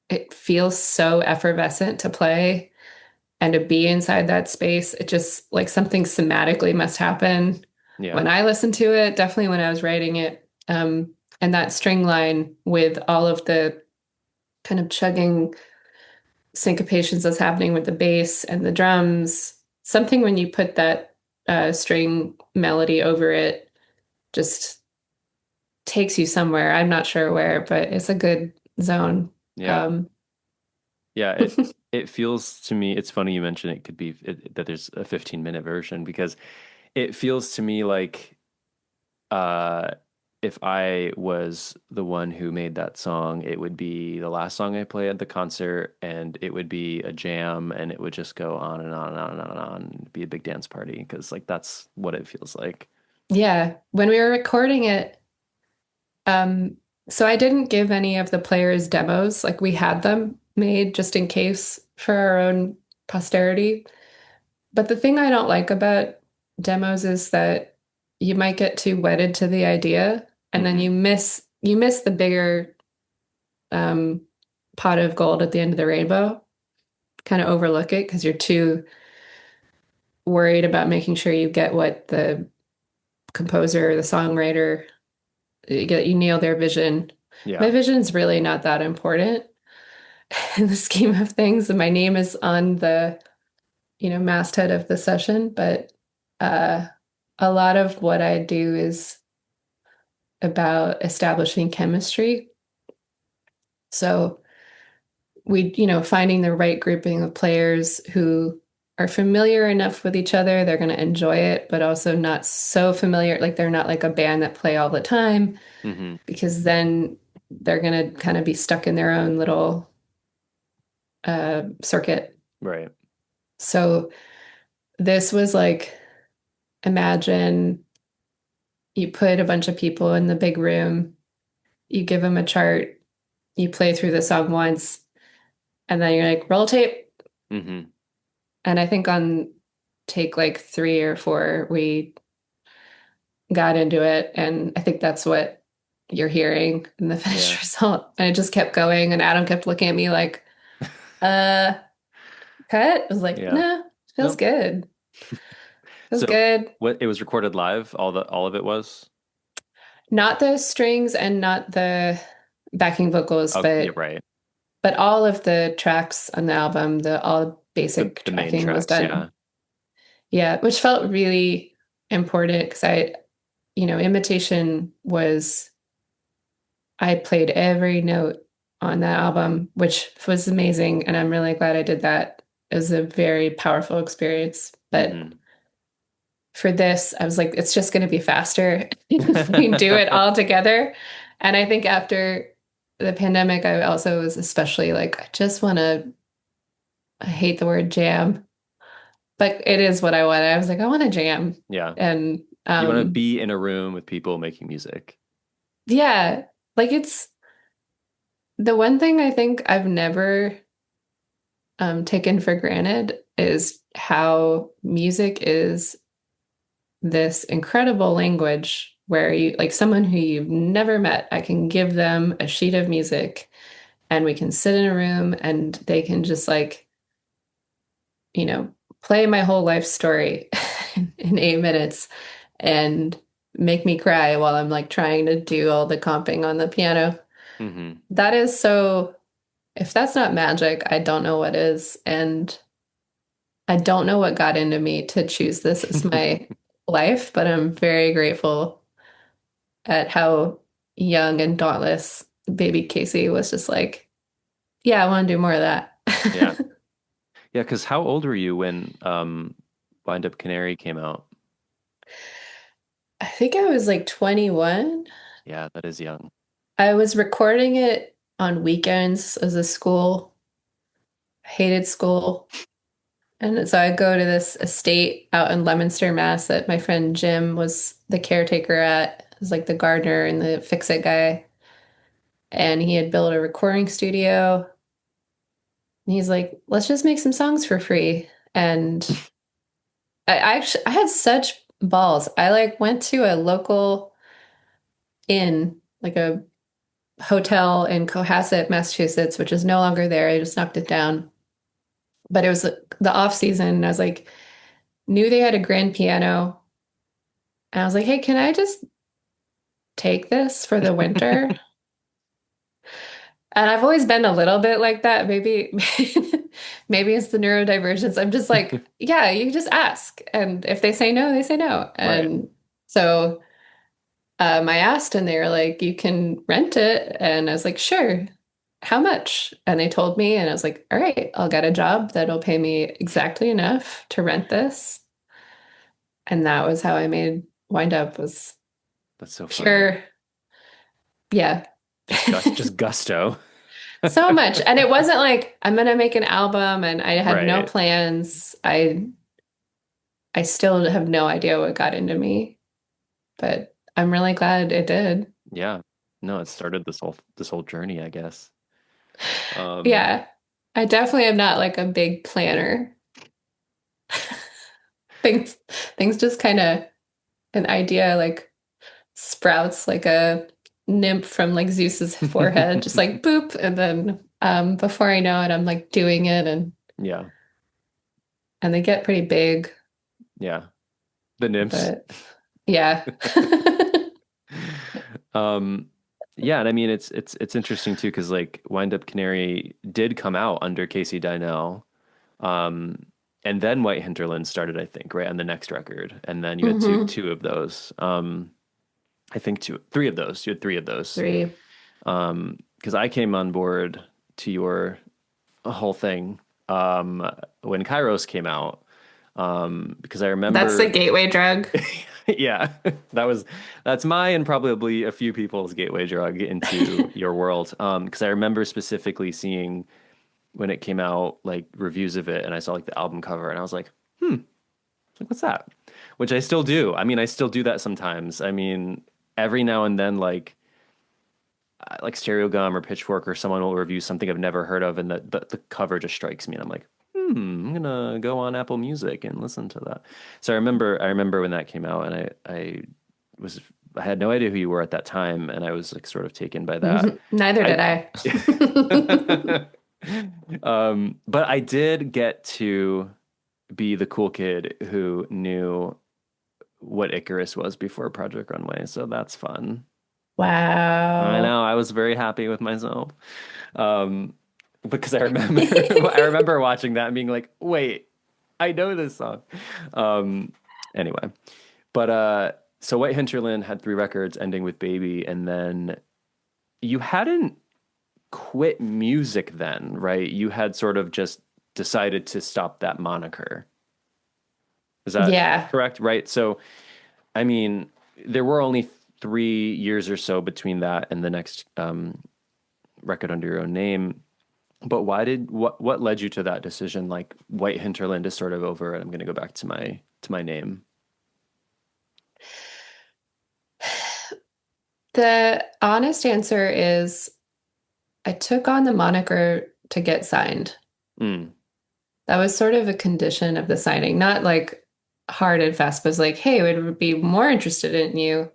it feels so effervescent to play, and to be inside that space. It just like something somatically must happen Yeah. when I listen to it, definitely when I was writing it. And that string line with all of the kind of chugging syncopations that's happening with the bass and the drums, something when you put that string melody over it just takes you somewhere. I'm not sure where, but it's a good zone. Yeah. Yeah, it feels to me, it's funny you mentioned it could be that there's a 15-minute version because it feels to me like uh if I was the one who made that song, it would be the last song I play at the concert and it would be a jam and it would just go on and on and on and on and on, be a big dance party because like that's what it feels like. Yeah, when we were recording it, um, so I didn't give any of the players demos. Like we had them made just in case for our own posterity. But the thing I don't like about demos is that you might get too wedded to the idea and then Hmm. you miss the bigger um, pot of gold at the end of the rainbow. Kind of overlook it because you're too worried about making sure you get what the composer, the songwriter, you nail their vision. My Yeah. vision's really not that important in the scheme of things. And my name is on the, masthead of the session, but uh, a lot of what I do is about establishing chemistry. So finding the right grouping of players who are familiar enough with each other, they're going to enjoy it, but also not so familiar, like they're not like a band that play all the time, Hmm. because then they're going to kind of be stuck in their own little circuit. Right. So this was like, imagine you put a bunch of people in the big room, you give them a chart, you play through the song once, and then you're like, roll tape. Hmm. And I think on take like 3 or 4, we got into it. And I think that's what you're hearing in the finished Yeah. result. And it just kept going. And Adam kept looking at me like, uh, cut? I was like, Yeah. nah, feels No. good. Feels So good. what it was recorded live, all of it was? Not the strings and not the backing vocals, Oh, yeah, but right. all of the tracks on the album, the all basic The main tracking was tracks, done. yeah. Yeah, which felt really important because imitation was, I played every note on that album, which was amazing. And I'm really glad I did that. It was a very powerful experience. But Hmm. for this, I was like, it's just going to be faster if we do it all together. And I think after the pandemic, I also was especially like, I hate the word jam, but it is what I want. I was like, I want to jam. Yeah. And You want to be in a room with people making music. yeah, like it's the one thing I think I've never taken for granted is how music is this incredible language where you like someone who you've never met, I can give them a sheet of music and we can sit in a room and they can just like, you know, play my whole life story in 8 minutes and make me cry while I'm like trying to do all the comping on the piano. Hmm. That is so, if that's not magic, I don't know what is. And I don't know what got into me to choose this as my life, but I'm very grateful at how young and dauntless baby Casey was just like, yeah, I want to do more of that. Yeah. Yeah, because how old were you when Wind Up Canary came out? I think I was like 21. Yeah, that is young. I was recording it on weekends as a school. I hated school. And so I'd go to this estate out in Leominster, Mass. That my friend Jim was the caretaker at. It was like the gardener and the fix-it guy. And he had built a recording studio. And he's like, let's just make some songs for free. And I had such balls. I like went to a local inn, like a hotel in Cohasset, Massachusetts, which is no longer there. I just knocked it down. but it was the off season. And I was like, knew they had a grand piano. And I was like, hey, can I just take this for the winter? And I've always been a little bit like that. Maybe, maybe it's the neurodivergence. I'm just like, yeah, you just ask. And if they say no, they say no. Right. And so I asked and they were like, you can rent it. And I was like, sure. How much? And they told me, and I was like, all right, I'll get a job that'll pay me exactly enough to rent this. And that was how I made Wind Up was That's so funny. pure, yeah. Just gusto. So much. And it wasn't like I'm gonna make an album and I had no Right. plans. I still have no idea what got into me, but I'm really glad it did. Yeah. No, it started this whole journey, I guess. Yeah. I definitely am not like a big planner. Things just kind of an idea like sprouts like a nymph from like Zeus's forehead, just like boop, and then before I know it, I'm like doing it Yeah. and they get pretty big, Yeah. The nymphs. but yeah. Yeah, and I mean it's interesting too because like Wind Up Canary did come out under Casey Dienel. Um, and then White Hinterland started, I think, right on the next record. And then you had Hmm. two of those. I think three of those. You had three of those. Three. Because I came on board to your whole thing when Kairos came out. Because I That's the remember, gateway drug. yeah, that's my and probably a few people's gateway drug into your world. Because I remember specifically seeing when it came out, like reviews of it, and I saw like the album cover, and I was like, like, what's that? Which I still do. I mean, I still do that sometimes. I mean, every now and then, like Stereo Gum or Pitchfork or someone will review something I've never heard of, and the cover just strikes me, and I'm like, I'm gonna go on Apple Music and listen to that. So I remember when that came out, and I had no idea who you were at that time, and I was like sort of taken by that. Neither did I I. but I did get to be the cool kid who knew what Icarus was before Project Runway, so that's fun. I Wow. know, I was very happy with myself. Um, because I remember I remember watching that and being like, wait, I know this song. Um, anyway, but so White Hinterland had three records ending with Baby, and then you hadn't quit music then, right? You had sort of just decided to stop that moniker. Is that Yeah. correct? Right. So, I mean, there were only 3 years or so between that and the next record under your own name. But what led you to that decision? Like White Hinterland is sort of over, and I'm going to go back to my name. The honest answer is I took on the moniker to get signed. Mm. That was sort of a condition of the signing, not like hard and fast, but it was like, hey, we would be more interested in you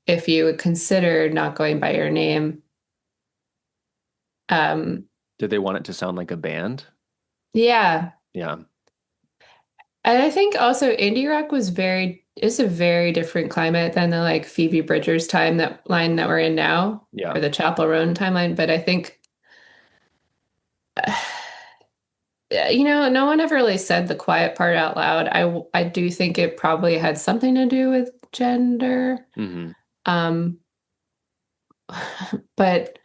if you would consider not going by your name. Um, Did they want it to sound like a band? yeah. Yeah. And I think also indie rock is a very different climate than the like Phoebe Bridgers time that line that we're in now, Yeah. or the Chapel Roan timeline. But I think, no one ever really said the quiet part out loud. I do think it probably had something to do with gender. Mm-hmm. Um, but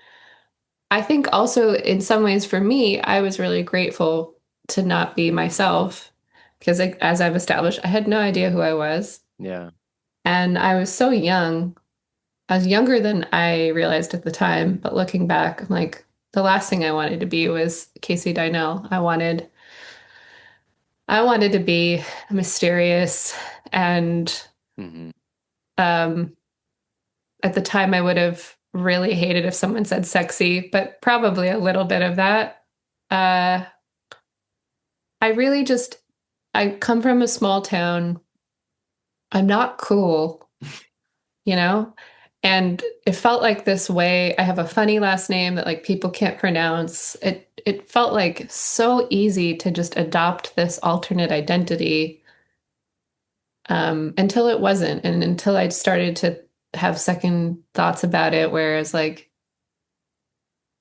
I think also in some ways for me, I was really grateful to not be myself because like, as I've established, I had no idea who I was. Yeah. And I was so young. I was younger than I realized at the time, but looking back, I'm like, the last thing I wanted to be was Casey Dienel. I wanted to be mysterious and Mm-hmm. um at the time I would have really hated if someone said sexy, but probably a little bit of that. Uh I really just I come from a small town. I'm not cool, you know? And it felt like this way. I have a funny last name that like people can't pronounce. it felt like so easy to just adopt this alternate identity, until it wasn't, and until I started to have second thoughts about it, whereas like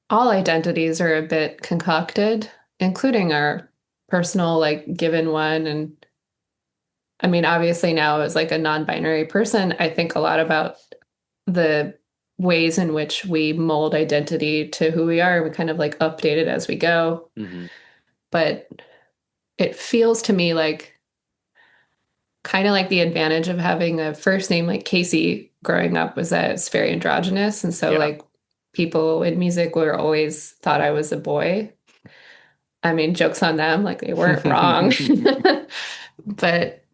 all identities are a bit concocted, including our personal, like given one. And I mean, obviously now as like a non-binary person, I think a lot about the ways in which we mold identity to who we are. We kind of like update it as we go. Mm-hmm. But it feels to me like kind of like the advantage of having a first name like Casey growing up was that it's very androgynous. And so like people in music were always thought I was a boy. I mean, jokes on them, like they weren't wrong. But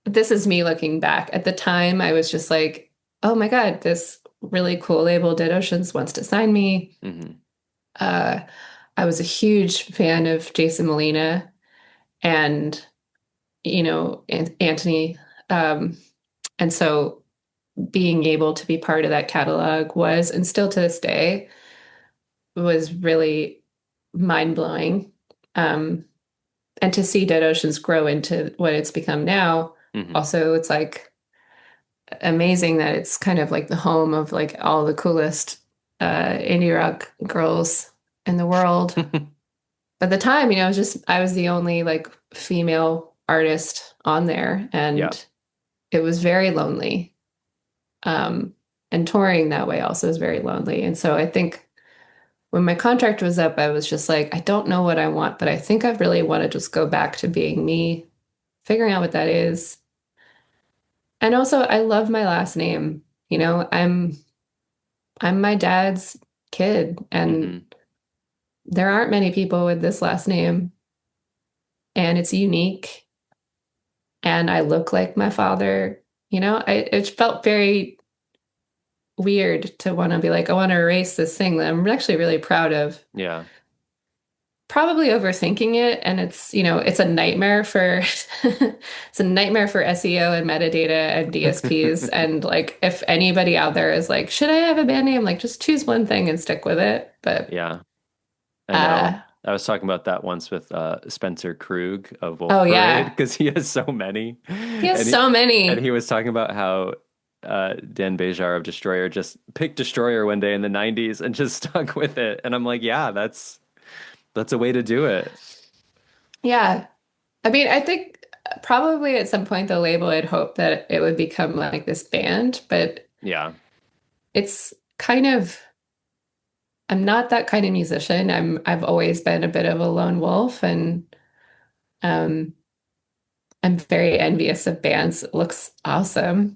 this is me looking back. At the time, I was just like, oh my God, this really cool label, Dead Oceans, wants to sign me. Mm-hmm. I was a huge fan of Jason Molina and, you know, Anthony. And so being able to be part of that catalog was, and still to this day, was really mind-blowing. And to see Dead Oceans grow into what it's become now, also it's like amazing that it's kind of like the home of like all the coolest indie rock girls in the world. At the time, you know, I was the only like female artist on there, and it was very lonely. And touring that way also is very lonely. And so I think when my contract was up, I was just like, I don't know what I want, but I think I really want to just go back to being me, figuring out what that is. And also, I love my last name. You know, I'm my dad's kid, and there aren't many people with this last name, and it's unique. And I look like my father. You know, it felt very weird to want to be like, I want to erase this thing that I'm actually really proud of. Yeah. Probably overthinking it, and it's, you know, it's a nightmare for it's a nightmare for SEO and metadata and DSPs. And like, if anybody out there is like, should I have a band name? Like, just choose one thing and stick with it. But yeah, I know. I was talking about that once with Spencer Krug of Wolf Parade, because he has so many. He has so many. And he was talking about how Dan Bejar of Destroyer just picked Destroyer one day in the 90s and just stuck with it. And I'm like, yeah, that's a way to do it. Yeah. I mean, I think probably at some point the label had hoped that it would become like this band, but yeah, it's kind of, I'm not that kind of musician. I've always been a bit of a lone wolf, and I'm very envious of bands. It looks awesome.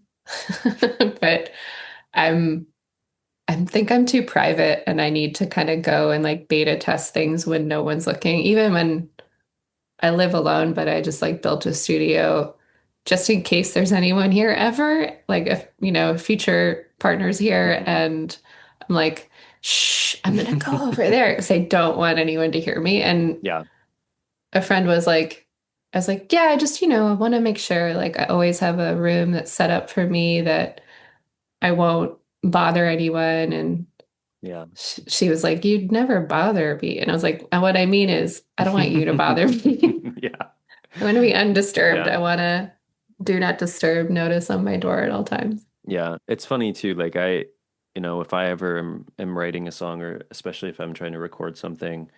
But I think I'm too private, and I need to kind of go and like beta test things when no one's looking, even when I live alone, but I just like built a studio just in case there's anyone here ever, like if, you know, future partners here. And I'm like, shh, I'm going to go over there because I don't want anyone to hear me. And yeah, a friend was like, I was like, yeah, I just, you know, I want to make sure like I always have a room that's set up for me, that I won't bother anyone. And yeah, she was like, you'd never bother me. And I was like, what I mean is, I don't want you to bother me. Yeah, I want to be undisturbed. I want to do not disturb notice on my door at all times. Yeah, it's funny too. Like you know, if I ever am writing a song, or especially if I'm trying to record something,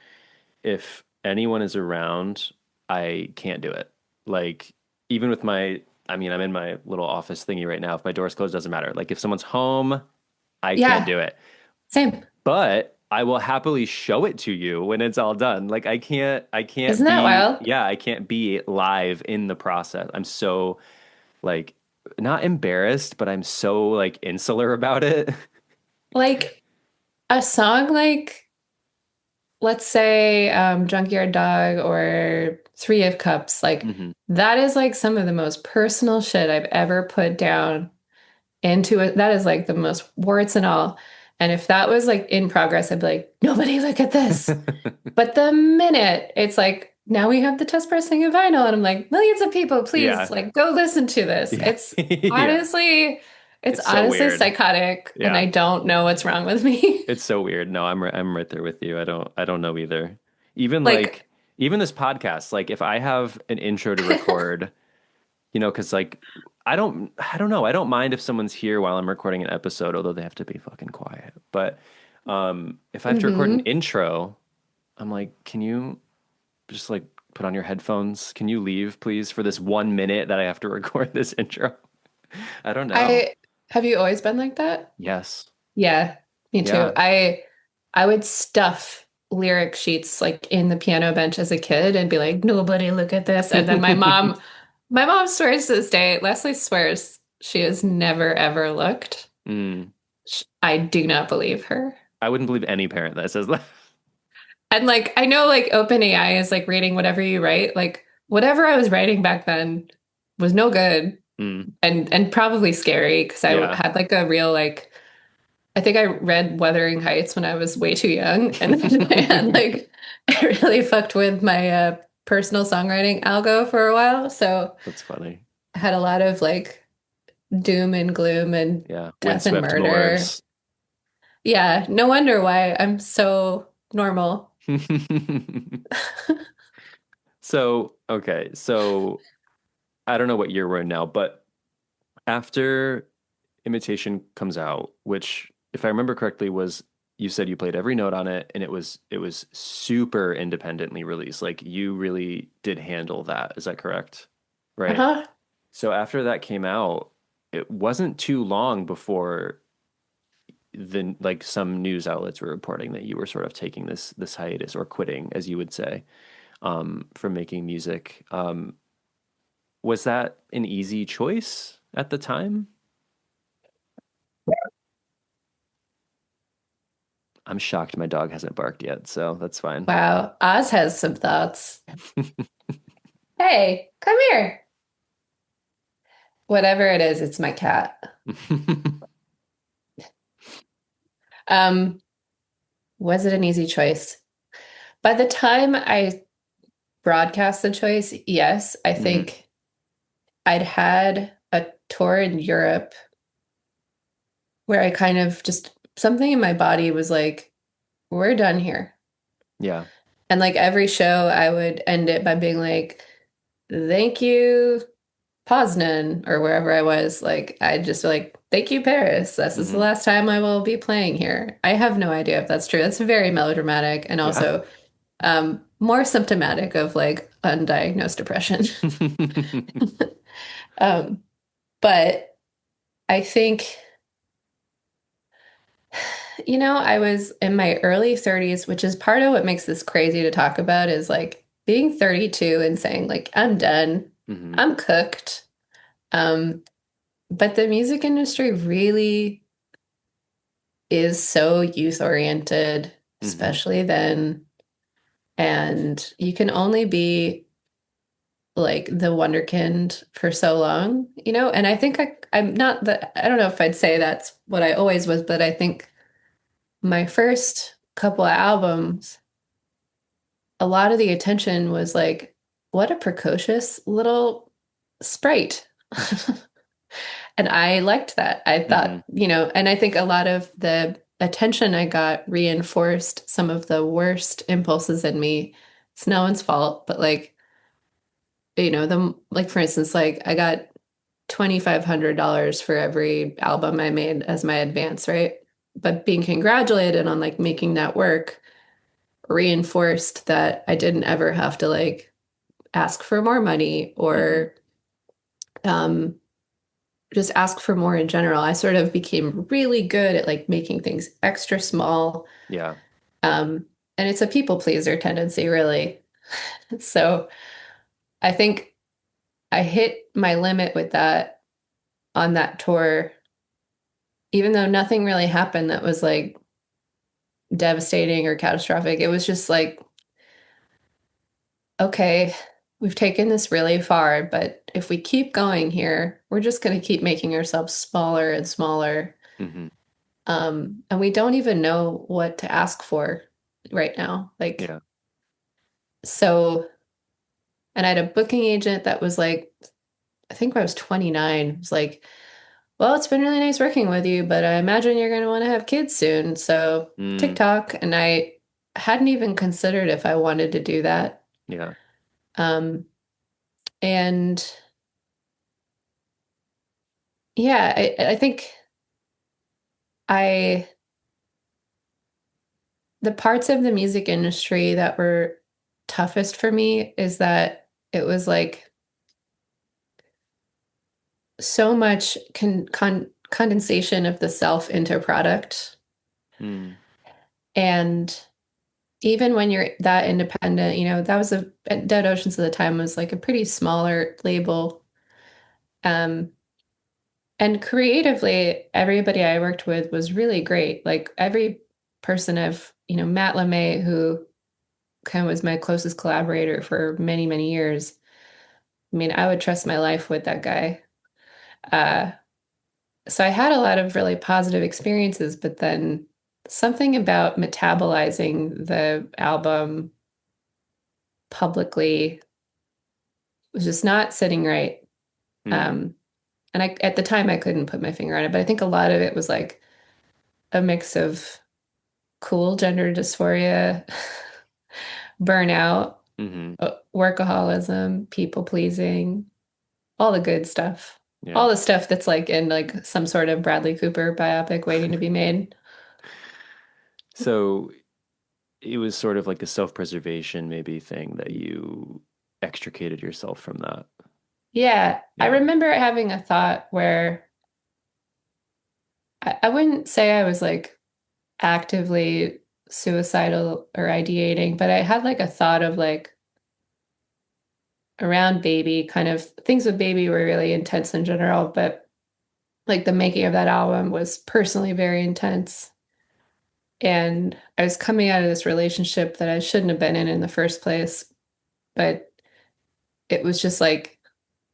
if anyone is around, I can't do it. Like, even with I mean, I'm in my little office thingy right now. If my door's closed, doesn't matter. Like, if someone's home, I can't do it. Same. But I will happily show it to you when it's all done. Like, I can't Isn't that wild? Yeah, I can't be live in the process. I'm so like not embarrassed, but I'm so like insular about it. Like a song like, let's say Junkyard Dog or Three of Cups, like that is like some of the most personal shit I've ever put down into it. That is like the most warts and all. And if that was like in progress, I'd be like, nobody look at this. But the minute it's like, now we have the test pressing of vinyl, and I'm like, millions of people, please, like, go listen to this. It's honestly, It's so honestly weird. psychotic, and Yeah. I don't know what's wrong with me. It's so weird. No, I'm right there with you. I don't know either. Even Like, even this podcast, like if I have an intro to record, because like I don't know. I don't mind if someone's here while I'm recording an episode, although they have to be fucking quiet. But if I have to record an intro, I'm like, can you just like put on your headphones? Can you leave, please, for this 1 minute that I have to record this intro? I don't know. I have you always been like that? Yes. Yeah, me too. Yeah. I would stuff lyric sheets like in the piano bench as a kid and be like, nobody look at this. And then my mom swears to this day, Leslie swears she has never ever looked. Mm. I do not believe her. I wouldn't believe any parent that says that. And like I know like OpenAI is like reading whatever you write. Like whatever I was writing back then was no good and probably scary because I Yeah. had like a real like I think I read Wuthering Heights when I was way too young, and then I had like it really fucked with my personal songwriting algo for a while. So That's funny. I had a lot of like doom and gloom and Yeah. death and Windswept murder. moors. Yeah, no wonder why I'm so normal. So, okay. So I don't know what year we're in now, but after Imitation comes out, which if I remember correctly was you said you played every note on it and it was super independently released. Like you really did handle that. Is that correct? Right. Uh-huh. So after that came out, it wasn't too long before like some news outlets were reporting that you were sort of taking this hiatus or quitting, as you would say, from making music. Was that an easy choice at the time? I'm shocked my dog hasn't barked yet, so that's fine. Wow. Oz has some thoughts. Hey, come here. Whatever it is, it's my cat. Um, was it an easy choice? By the time I broadcast the choice, yes, I think I'd had a tour in Europe where I kind of just something in my body was like, we're done here. Yeah. And like every show, I would end it by being like, thank you, Poznan, or wherever I was. Like, I just like, thank you, Paris. This is the last time I will be playing here. I have no idea if that's true. That's very melodramatic and also more symptomatic of like undiagnosed depression. But I think, I was in my early 30s, which is part of what makes this crazy to talk about is like being 32 and saying like, I'm done, I'm cooked. But the music industry really is so youth oriented, especially then. And you can only be like the wonderkind for so long, and I think I'm not that, I don't know if I'd say that's what I always was, but I think my first couple of albums, a lot of the attention was like, what a precocious little sprite. And I liked that. I thought, and I think a lot of the attention I got reinforced some of the worst impulses in me. It's no one's fault, but like, like for instance, like I got $2,500 for every album I made as my advance, right? But being congratulated on like making that work reinforced that I didn't ever have to like ask for more money or just ask for more in general. I sort of became really good at like making things extra small. Yeah. And it's a people pleaser tendency, really. So I think I hit my limit with that on that tour, even though nothing really happened that was like devastating or catastrophic. It was just like, okay, we've taken this really far, but if we keep going here, we're just going to keep making ourselves smaller and smaller. And we don't even know what to ask for right now. Like, so, and I had a booking agent that was like, I think when I was 29, it was like, well, it's been really nice working with you, but I imagine you're going to want to have kids soon. So Mm, TikTok, and I hadn't even considered if I wanted to do that. yeah. Um, and yeah, I think I, the parts of the music industry that were toughest for me is that it was like so much condensation of the self into product. Mm, And even when you're that independent, that was Dead Oceans at the time was like a pretty smaller label. Um, and creatively, everybody I worked with was really great. Like every person Matt LeMay, who kind of was my closest collaborator for many, many years. I mean, I would trust my life with that guy. Uh, so I had a lot of really positive experiences, but then something about metabolizing the album publicly was just not sitting right. mm, Um, and at the time I couldn't put my finger on it, but I think a lot of it was like a mix of cool gender dysphoria, burnout, hmm. workaholism, people pleasing, all the good stuff. Yeah. All the stuff that's like in like some sort of Bradley Cooper biopic waiting to be made. So it was sort of like a self-preservation maybe thing that you extricated yourself from that. Yeah, I Yeah. remember having a thought where I wouldn't say I was like actively suicidal or ideating, but I had like a thought of like around Baby, kind of things with Baby were really intense in general, but like the making of that album was personally very intense. And I was coming out of this relationship that I shouldn't have been in the first place, but it was just like,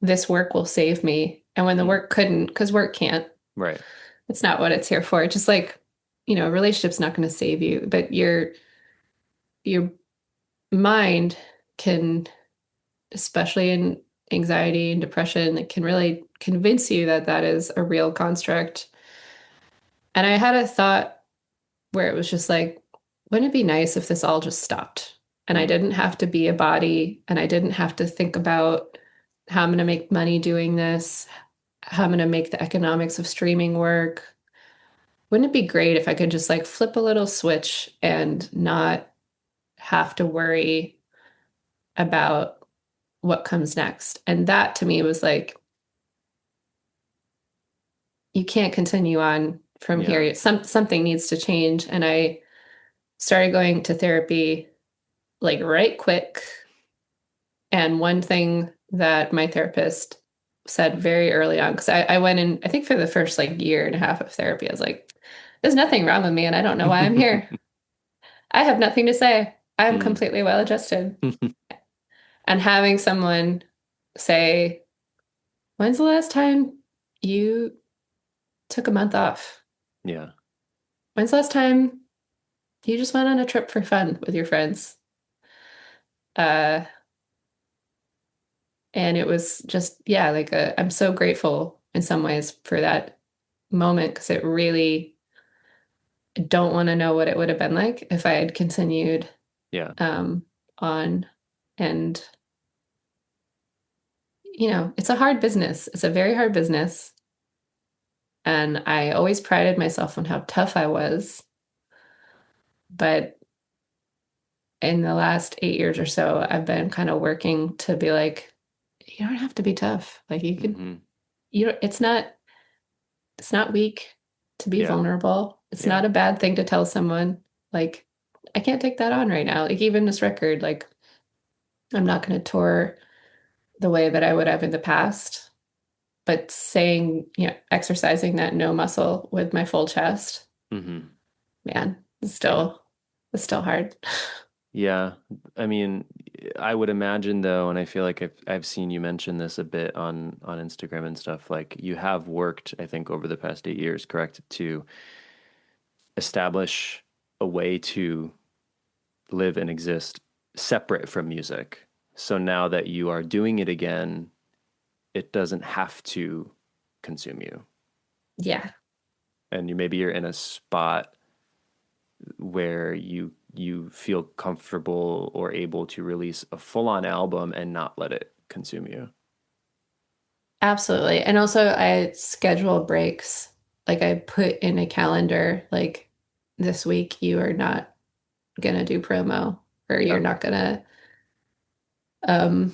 this work will save me. And when the Mm, work couldn't, because work can't, right. it's not what it's here for. It's just like, a relationship's not going to save you, but your mind can, especially in anxiety and depression, it can really convince you that that is a real construct. And I had a thought where it was just like, wouldn't it be nice if this all just stopped? And I Mm, didn't have to be a body, and I didn't have to think about how I'm going to make money doing this, how I'm going to make the economics of streaming work. Wouldn't it be great if I could just like flip a little switch and not have to worry about what comes next? And that to me was like, you can't continue on from yeah. here. Something needs to change. And I started going to therapy like right quick. And one thing that my therapist said very early on, because I went in, I think for the first like year and a half of therapy, I was like, there's nothing wrong with me and I don't know why I'm here. I have nothing to say. I'm Mm. completely well adjusted. And having someone say, when's the last time you took a month off? Yeah. When's the last time you just went on a trip for fun with your friends? Uh, and it was just, yeah, like I'm so grateful in some ways for that moment because it really don't want to know what it would have been like if I had continued Yeah. um, on. And, it's a hard business. It's a very hard business. And I always prided myself on how tough I was. But in the last 8 years or so, I've been kind of working to be like, you don't have to be tough. Like you could, Hmm. it's not weak to be Yeah. vulnerable. It's Yeah. not a bad thing to tell someone, like, I can't take that on right now. Like even this record, like I'm not going to tour the way that I would have in the past, but saying, exercising that no muscle with my full chest, Hmm. man, it's Yeah. still hard. Yeah. I mean, I would imagine though, and I feel like I've seen you mention this a bit on Instagram and stuff, like you have worked, I think, over the past 8 years, correct, to establish a way to live and exist separate from music. So now that you are doing it again, it doesn't have to consume you. Yeah. And maybe you're in a spot where you feel comfortable or able to release a full-on album and not let it consume you. Absolutely. And also I schedule breaks. Like I put in a calendar, like this week you are not gonna do promo or you're Yeah. not gonna um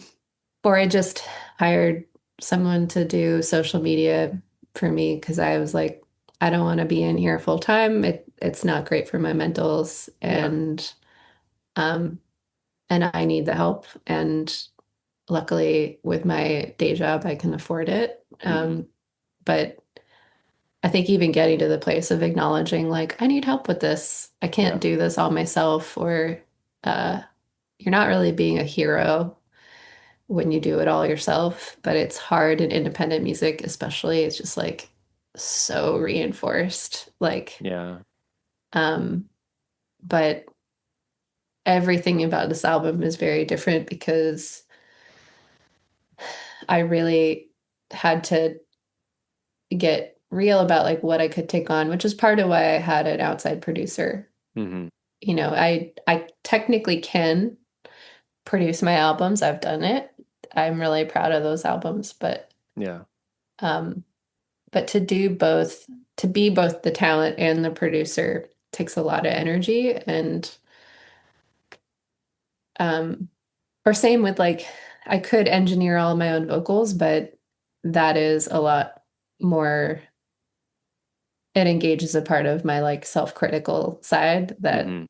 or I just hired someone to do social media for me because I was like, I don't want to be in here full time. It's not great for my mentals Yeah. um and I need the help. And luckily with my day job I can afford it. Mm-hmm. But I think even getting to the place of acknowledging like I need help with this. I can't Yeah. do this all myself, or uh you're not really being a hero when you do it all yourself, but it's hard in independent music, especially. It's just like so reinforced. Like, Yeah. um, but everything about this album is very different because I really had to get real about like what I could take on, which is part of why I had an outside producer. Mm-hmm. I technically can produce my albums. I've done it. I'm really proud of those albums, Yeah. um but to do both, to be both the talent and the producer takes a lot of energy. And um or same with like I could engineer all of my own vocals, but that is a lot more, it engages a part of my like self-critical side that Mm-hmm.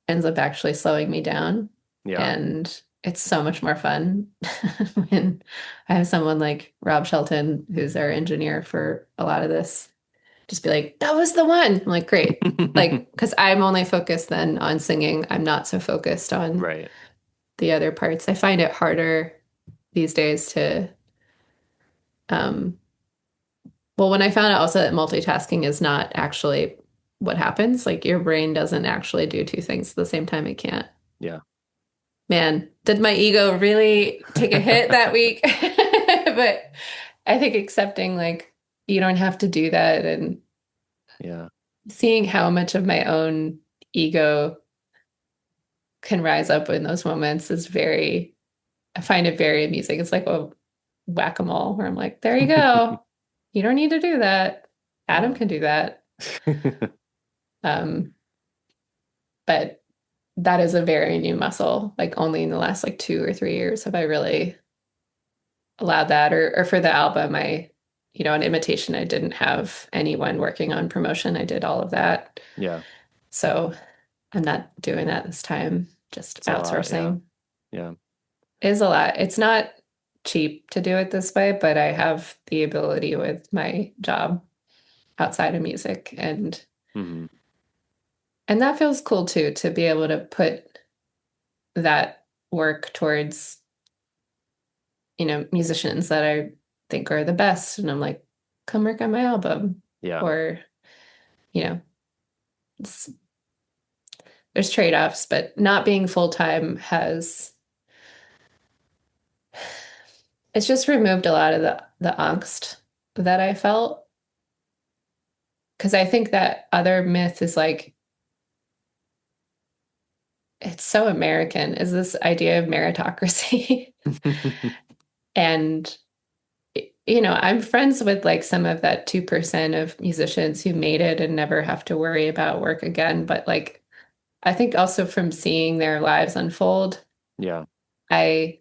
ends up actually slowing me down. Yeah. And it's so much more fun when I have someone like Rob Shelton, who's our engineer for a lot of this, just be like, that was the one. I'm like, great. Like, because I'm only focused then on singing. I'm not so focused on Right. the other parts. I find it harder these days to, um, well, when I found out also that multitasking is not actually what happens, like your brain doesn't actually do two things at the same time. It can't. Yeah. Man, did my ego really take a hit that week? But I think accepting like you don't have to do that, and Yeah. seeing how much of my own ego can rise up in those moments is very, I find it very amusing. It's like a whack-a-mole where I'm like, there you go. You don't need to do that. Adam Yeah. can do that. Um, but that is a very new muscle. Like only in the last like 2 or 3 years have I really allowed that. Or for the album, an Imitation, I didn't have anyone working on promotion. I did all of that. Yeah. So I'm not doing that this time, just It's a lot. Yeah. outsourcing. Yeah. Is a lot. It's not cheap to do it this way, but I have the ability with my job outside of music, Mm-hmm. and that feels cool too, to be able to put that work towards, musicians that I think are the best. And I'm like, come work on my album. Yeah. Or, you know, it's, there's trade-offs, but not being full-time it's just removed a lot of the angst that I felt. Because I think that other myth is like, it's so American, is this idea of meritocracy. And, I'm friends with like some of that 2% of musicians who made it and never have to worry about work again. But like, I think also from seeing their lives unfold, Yeah. I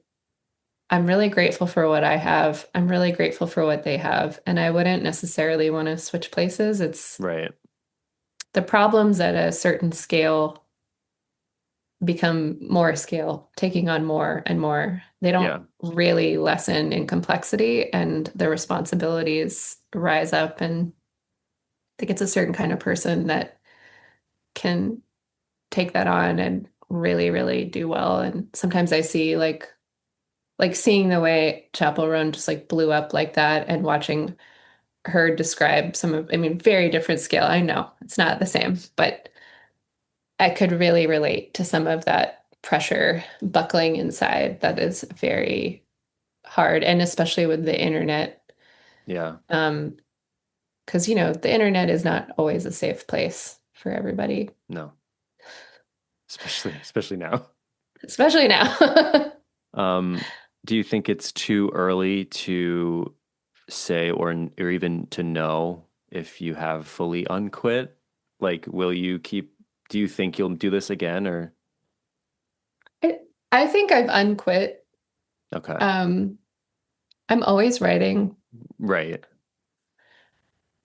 I'm really grateful for what I have. I'm really grateful for what they have. And I wouldn't necessarily want to switch places. It's Right. the problems at a certain scale become more scale, taking on more and more. They don't Yeah. really lessen in complexity, and the responsibilities rise up. And I think it's a certain kind of person that can take that on and really, really do well. And sometimes I see like seeing the way Chapel Roan just like blew up like that, and watching her describe some of, I mean, very different scale. I know it's not the same, but I could really relate to some of that pressure buckling inside that is very hard. And especially with the internet, Yeah. um, because, you know, the internet is not always a safe place for everybody. No. Especially now. Especially now. Do you think it's too early to say or even to know if you have fully unquit? Like, do you think you'll do this again or? I think I've unquit. Okay. I'm always writing. Right.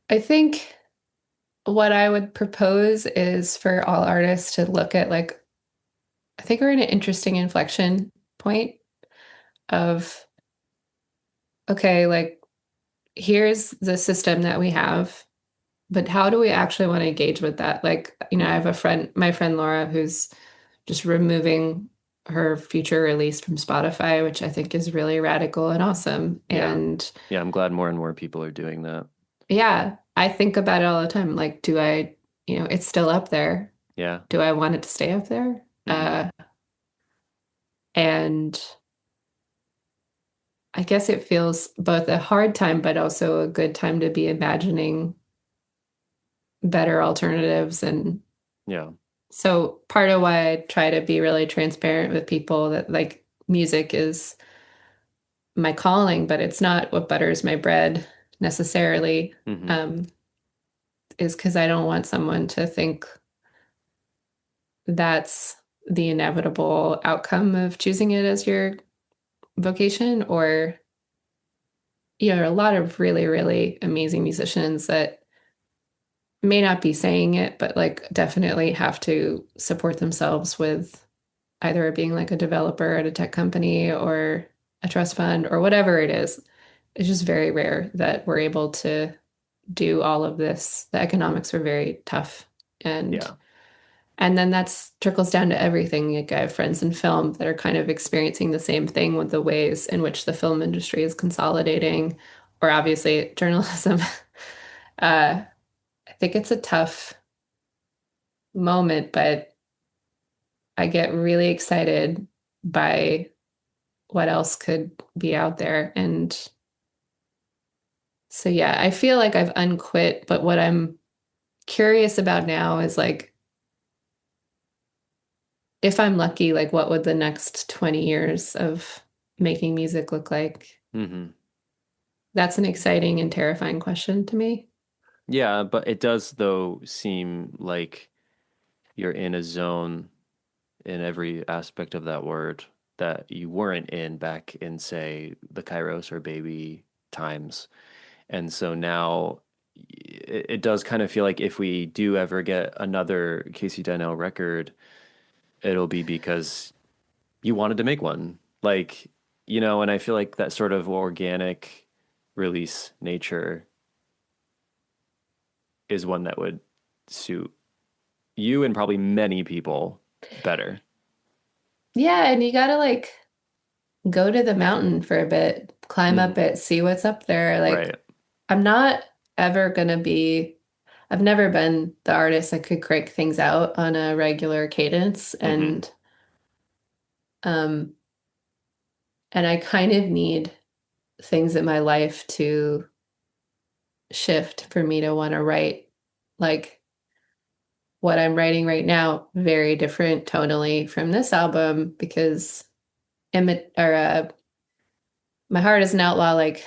I think what I would propose is for all artists to look at, like, I think we're in an interesting inflection point of, okay, like, here's the system that we have, but how do we actually want to engage with that? Like, you know, I have my friend Laura, who's just removing her future release from Spotify, which I think is really radical and awesome. Yeah. And yeah, I'm glad more and more people are doing that. yeah, I think about it all the time. Like, you know, it's still up there. Yeah. Do I want it to stay up there? And I guess it feels both a hard time, but also a good time to be imagining better alternatives. And Yeah. so part of why I try to be really transparent with people that, like, music is my calling, but it's not what butters my bread necessarily, is because I don't want someone to think that's the inevitable outcome of choosing it as your vocation. Or, you know, a lot of really, really amazing musicians that may not be saying it, but like definitely have to support themselves with either being like a developer at a tech company or a trust fund or whatever it is. It's just very rare that we're able to do all of this. The economics are very tough. And then that's trickles down to everything. Like, I have friends in film that are kind of experiencing the same thing with the ways in which the film industry is consolidating, or obviously journalism. I think it's a tough moment, but I get really excited by what else could be out there. And so, yeah, I feel like I've unquit, but what I'm curious about now is, like, if I'm lucky, like, what would the next 20 years of making music look like? That's an exciting and terrifying question to me. Yeah, but it does, though, seem like you're in a zone in every aspect of that word that you weren't in back in, say, the Kairos or Baby times. And so now it does kind of feel like if we do ever get another Casey Dienel record, it'll be because you wanted to make one. Like, you know, and I feel like that sort of organic release nature is one that would suit you and probably many people better. Yeah, and you gotta, like, go to the mountain for a bit, climb up it, see what's up there. Like, Right. I'm not ever gonna be, I've never been the artist that could crank things out on a regular cadence. Um, and I kind of need things in my life to shift for me to want to write. Like, what I'm writing right now, very different tonally from this album, because My Heart is an Outlaw, like,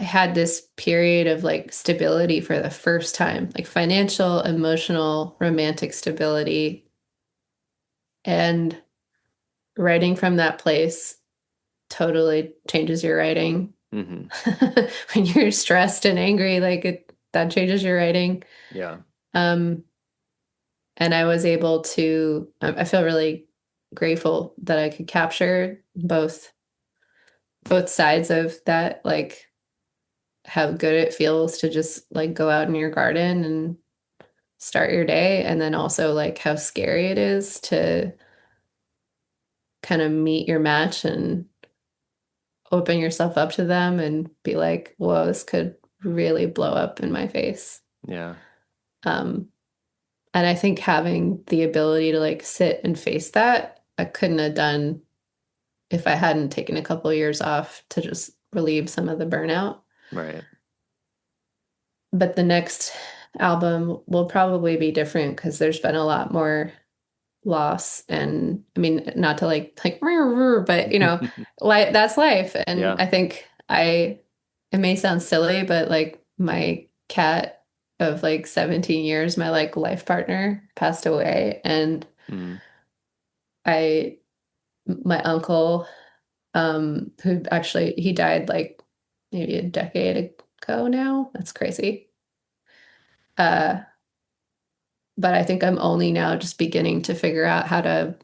I had this period of, like, stability for the first time, like financial, emotional, romantic stability. And writing from that place totally changes your writing. When you're stressed and angry, like, that changes your writing. Yeah. And I was able to, I feel really grateful that I could capture both sides of that, like, how good it feels to just, like, go out in your garden and start your day, and then also, like, how scary it is to kind of meet your match and open yourself up to them and be like, whoa, this could really blow up in my face. Yeah. And I think having the ability to, like, sit and face that, I couldn't have done if I hadn't taken a couple of years off to just relieve some of the burnout. Right. but the next album will probably be different because there's been a lot more loss. And I mean, not to like but that's life. And Yeah. I think it may sound silly, but like my cat of like 17 years, my like life partner passed away. And Mm. I my uncle, who actually he died like maybe a decade ago now. That's crazy. Uh, but I think I'm only now just beginning to figure out how to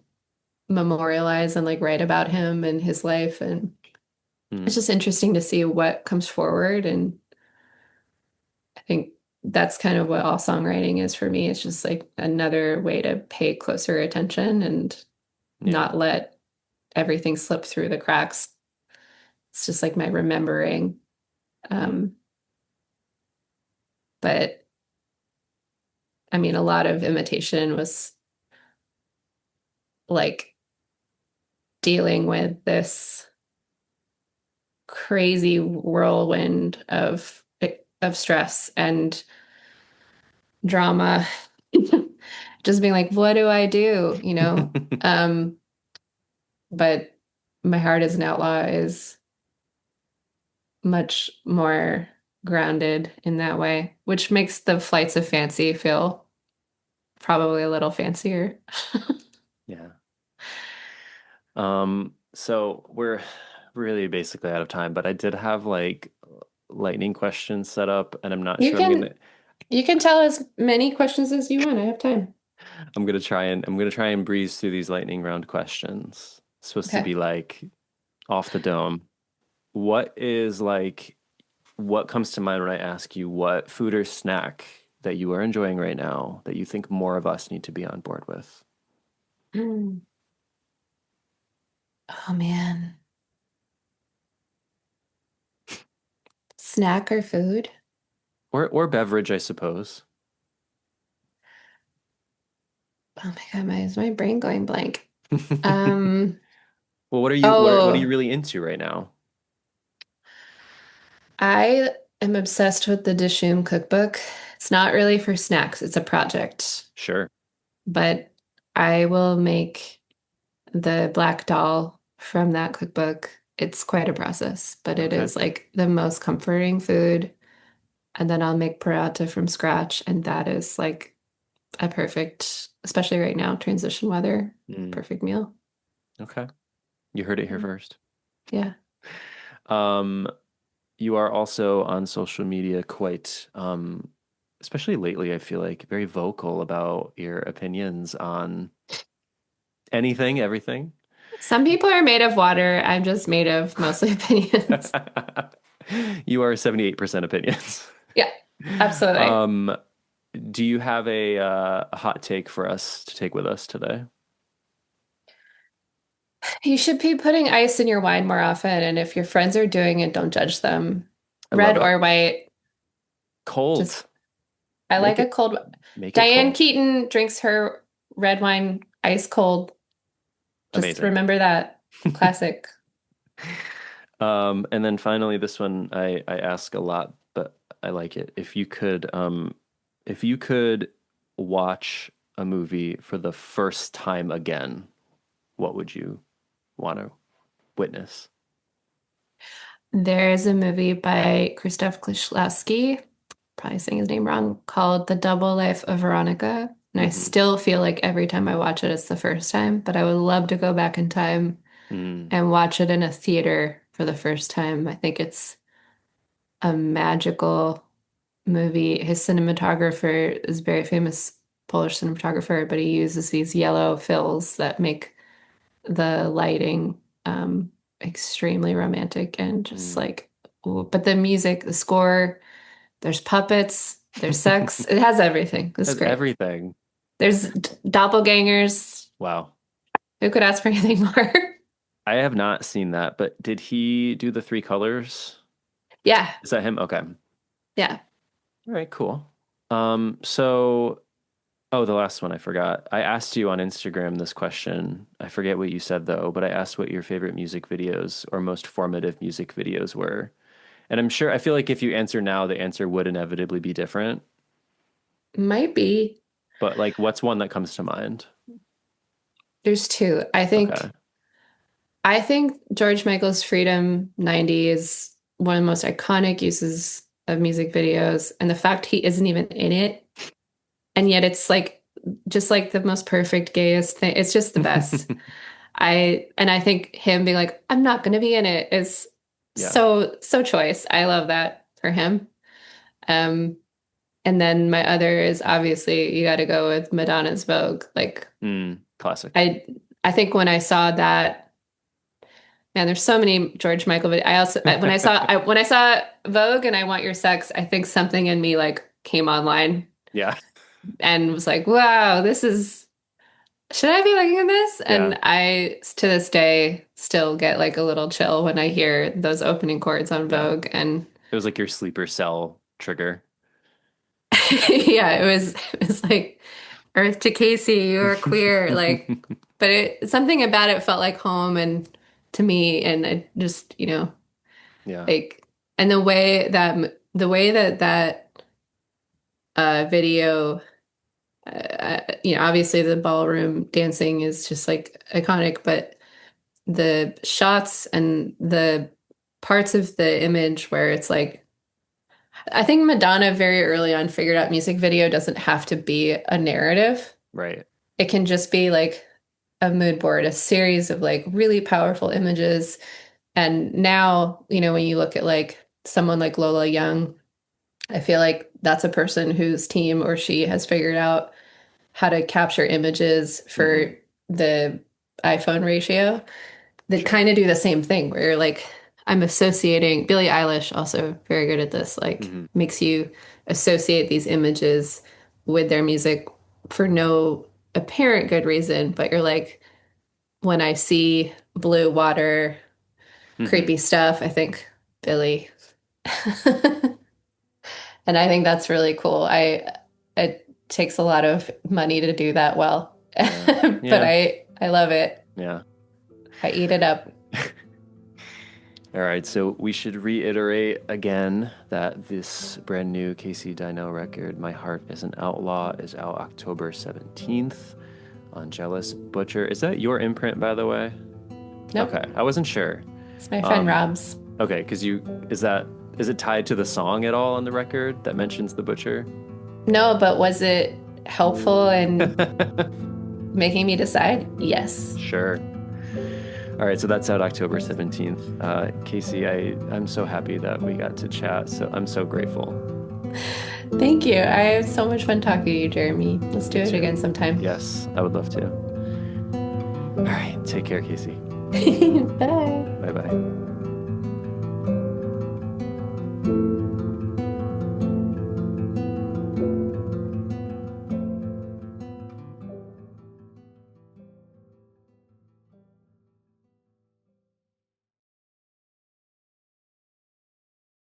memorialize and like write about him and his life. And it's Mm. just interesting to see what comes forward. And I think that's kind of what all songwriting is for me. It's just like another way to pay closer attention and Yeah. not let everything slip through the cracks. It's just like my remembering. Um, but I mean, a lot of imitation was like dealing with this crazy whirlwind of stress and drama. Just being like, what do I do? Um, but my heart as an outlaw is much more grounded in that way, which makes the flights of fancy feel probably a little fancier. Yeah. So we're really basically out of time, but I did have like lightning questions set up, and I'm not You sure can you can tell as many questions as you want. I have time. I'm gonna try and breeze through these lightning round questions. It's supposed to Okay. be like off the dome. What is like what comes to mind when I ask you what food or snack that you are enjoying right now that you think more of us need to be on board with? Mm. Oh man. Snack or food? Or beverage, I suppose. Oh my God, is my brain going blank? Um, Well, what are you oh, really into right now? I am obsessed with the Dishoom cookbook. It's not really for snacks, it's a project, Sure. but I will make the black dal from that cookbook. It's quite a process, but it Okay. is like the most comforting food. And then I'll make paratha from scratch, and that is like a perfect, especially right now, transition weather, Mm, perfect meal. okay. You heard it here Mm. first. Yeah. Um, you are also on social media quite, especially lately, I feel like very vocal about your opinions on anything, everything. Some people are made of water. I'm just made of mostly opinions. You are 78% opinions. Yeah, absolutely. Um, do you have a hot take for us to take with us today? You should be putting ice in your wine more often. And if your friends are doing it, don't judge them. I love Red it. or white, just, Cold. I Make like a it cold. make it Diane cold. Keaton drinks her red wine ice cold. Just Amazing. remember that. Classic. And then finally, this one I ask a lot, but I like it. If you could watch a movie for the first time again, what would you want to witness? There is a movie by Krzysztof Kieślowski, probably saying his name wrong, called The Double Life of Veronica. And I Hmm. still feel like every time I watch it, it's the first time, but I would love to go back in time Mm, and watch it in a theater for the first time. I think it's a magical movie. His cinematographer is a very famous Polish cinematographer, but he uses these yellow fills that make the lighting extremely romantic and just mm. like, ooh. But the music, the score, there's puppets, there's sex, it has everything. It's That's great. everything. There's doppelgangers. Wow. Who could ask for anything more? I have not seen that, but did he do the three colors? Yeah, Is that him? Okay. All yeah. right, cool. So oh, the last one I forgot. I asked you on Instagram this question. I forget what you said though, but I asked what your favorite music videos or most formative music videos were. And I feel like if you answer now, the answer would inevitably be different. Might be. But like, what's one that comes to mind? There's two. I think George Michael's Freedom 90 is one of the most iconic uses of music videos. And the fact he isn't even in it, and yet it's like just like the most perfect, gayest thing. It's just the best. I think him being like, I'm not going to be in it is so choice. I love that for him. And then my other is obviously you got to go with Madonna's Vogue. Like classic. I think when I saw that, man, there's so many George Michael videos. I also when I saw Vogue and I Want Your Sex, I think something in me like came online. Yeah. And was like, wow, should I be liking this? And I, to this day, still get like a little chill when I hear those opening chords on Vogue. And it was like your sleeper cell trigger. Yeah, it was like Earth to Casey, you're queer. Like, but something about it felt like home and to me, and it just, like, and the way that video, obviously the ballroom dancing is just like iconic, but the shots and the parts of the image where it's like, I think Madonna very early on figured out music video doesn't have to be a narrative. Right. It can just be like a mood board, a series of like really powerful images. And now, when you look at like someone like Lola Young, I feel like that's a person whose team or she has figured out how to capture images for the iPhone ratio that kind of do the same thing where you're like, I'm associating. Billie Eilish also very good at this, like makes you associate these images with their music for no apparent good reason, but you're like, when I see blue water, creepy stuff, I think Billie. And I think that's really cool. It takes a lot of money to do that well, but I love it. Yeah. I eat it up. All right, so we should reiterate again that this brand new Casey Dienel record, My Heart is an Outlaw, is out October 17th on Jealous Butcher. Is that your imprint, by the way? Nope. Okay, I wasn't sure. It's my friend Rob's. Okay, because is it tied to the song at all on the record that mentions the butcher? No, but was it helpful in making me decide? Yes. Sure. All right, so that's out October 17th. Casey, I'm so happy that we got to chat. So I'm so grateful. Thank you. I have so much fun talking to you, Jeremy. Let's do it again sometime. Yes, I would love to. All right, take care, Casey. Bye. Bye-bye.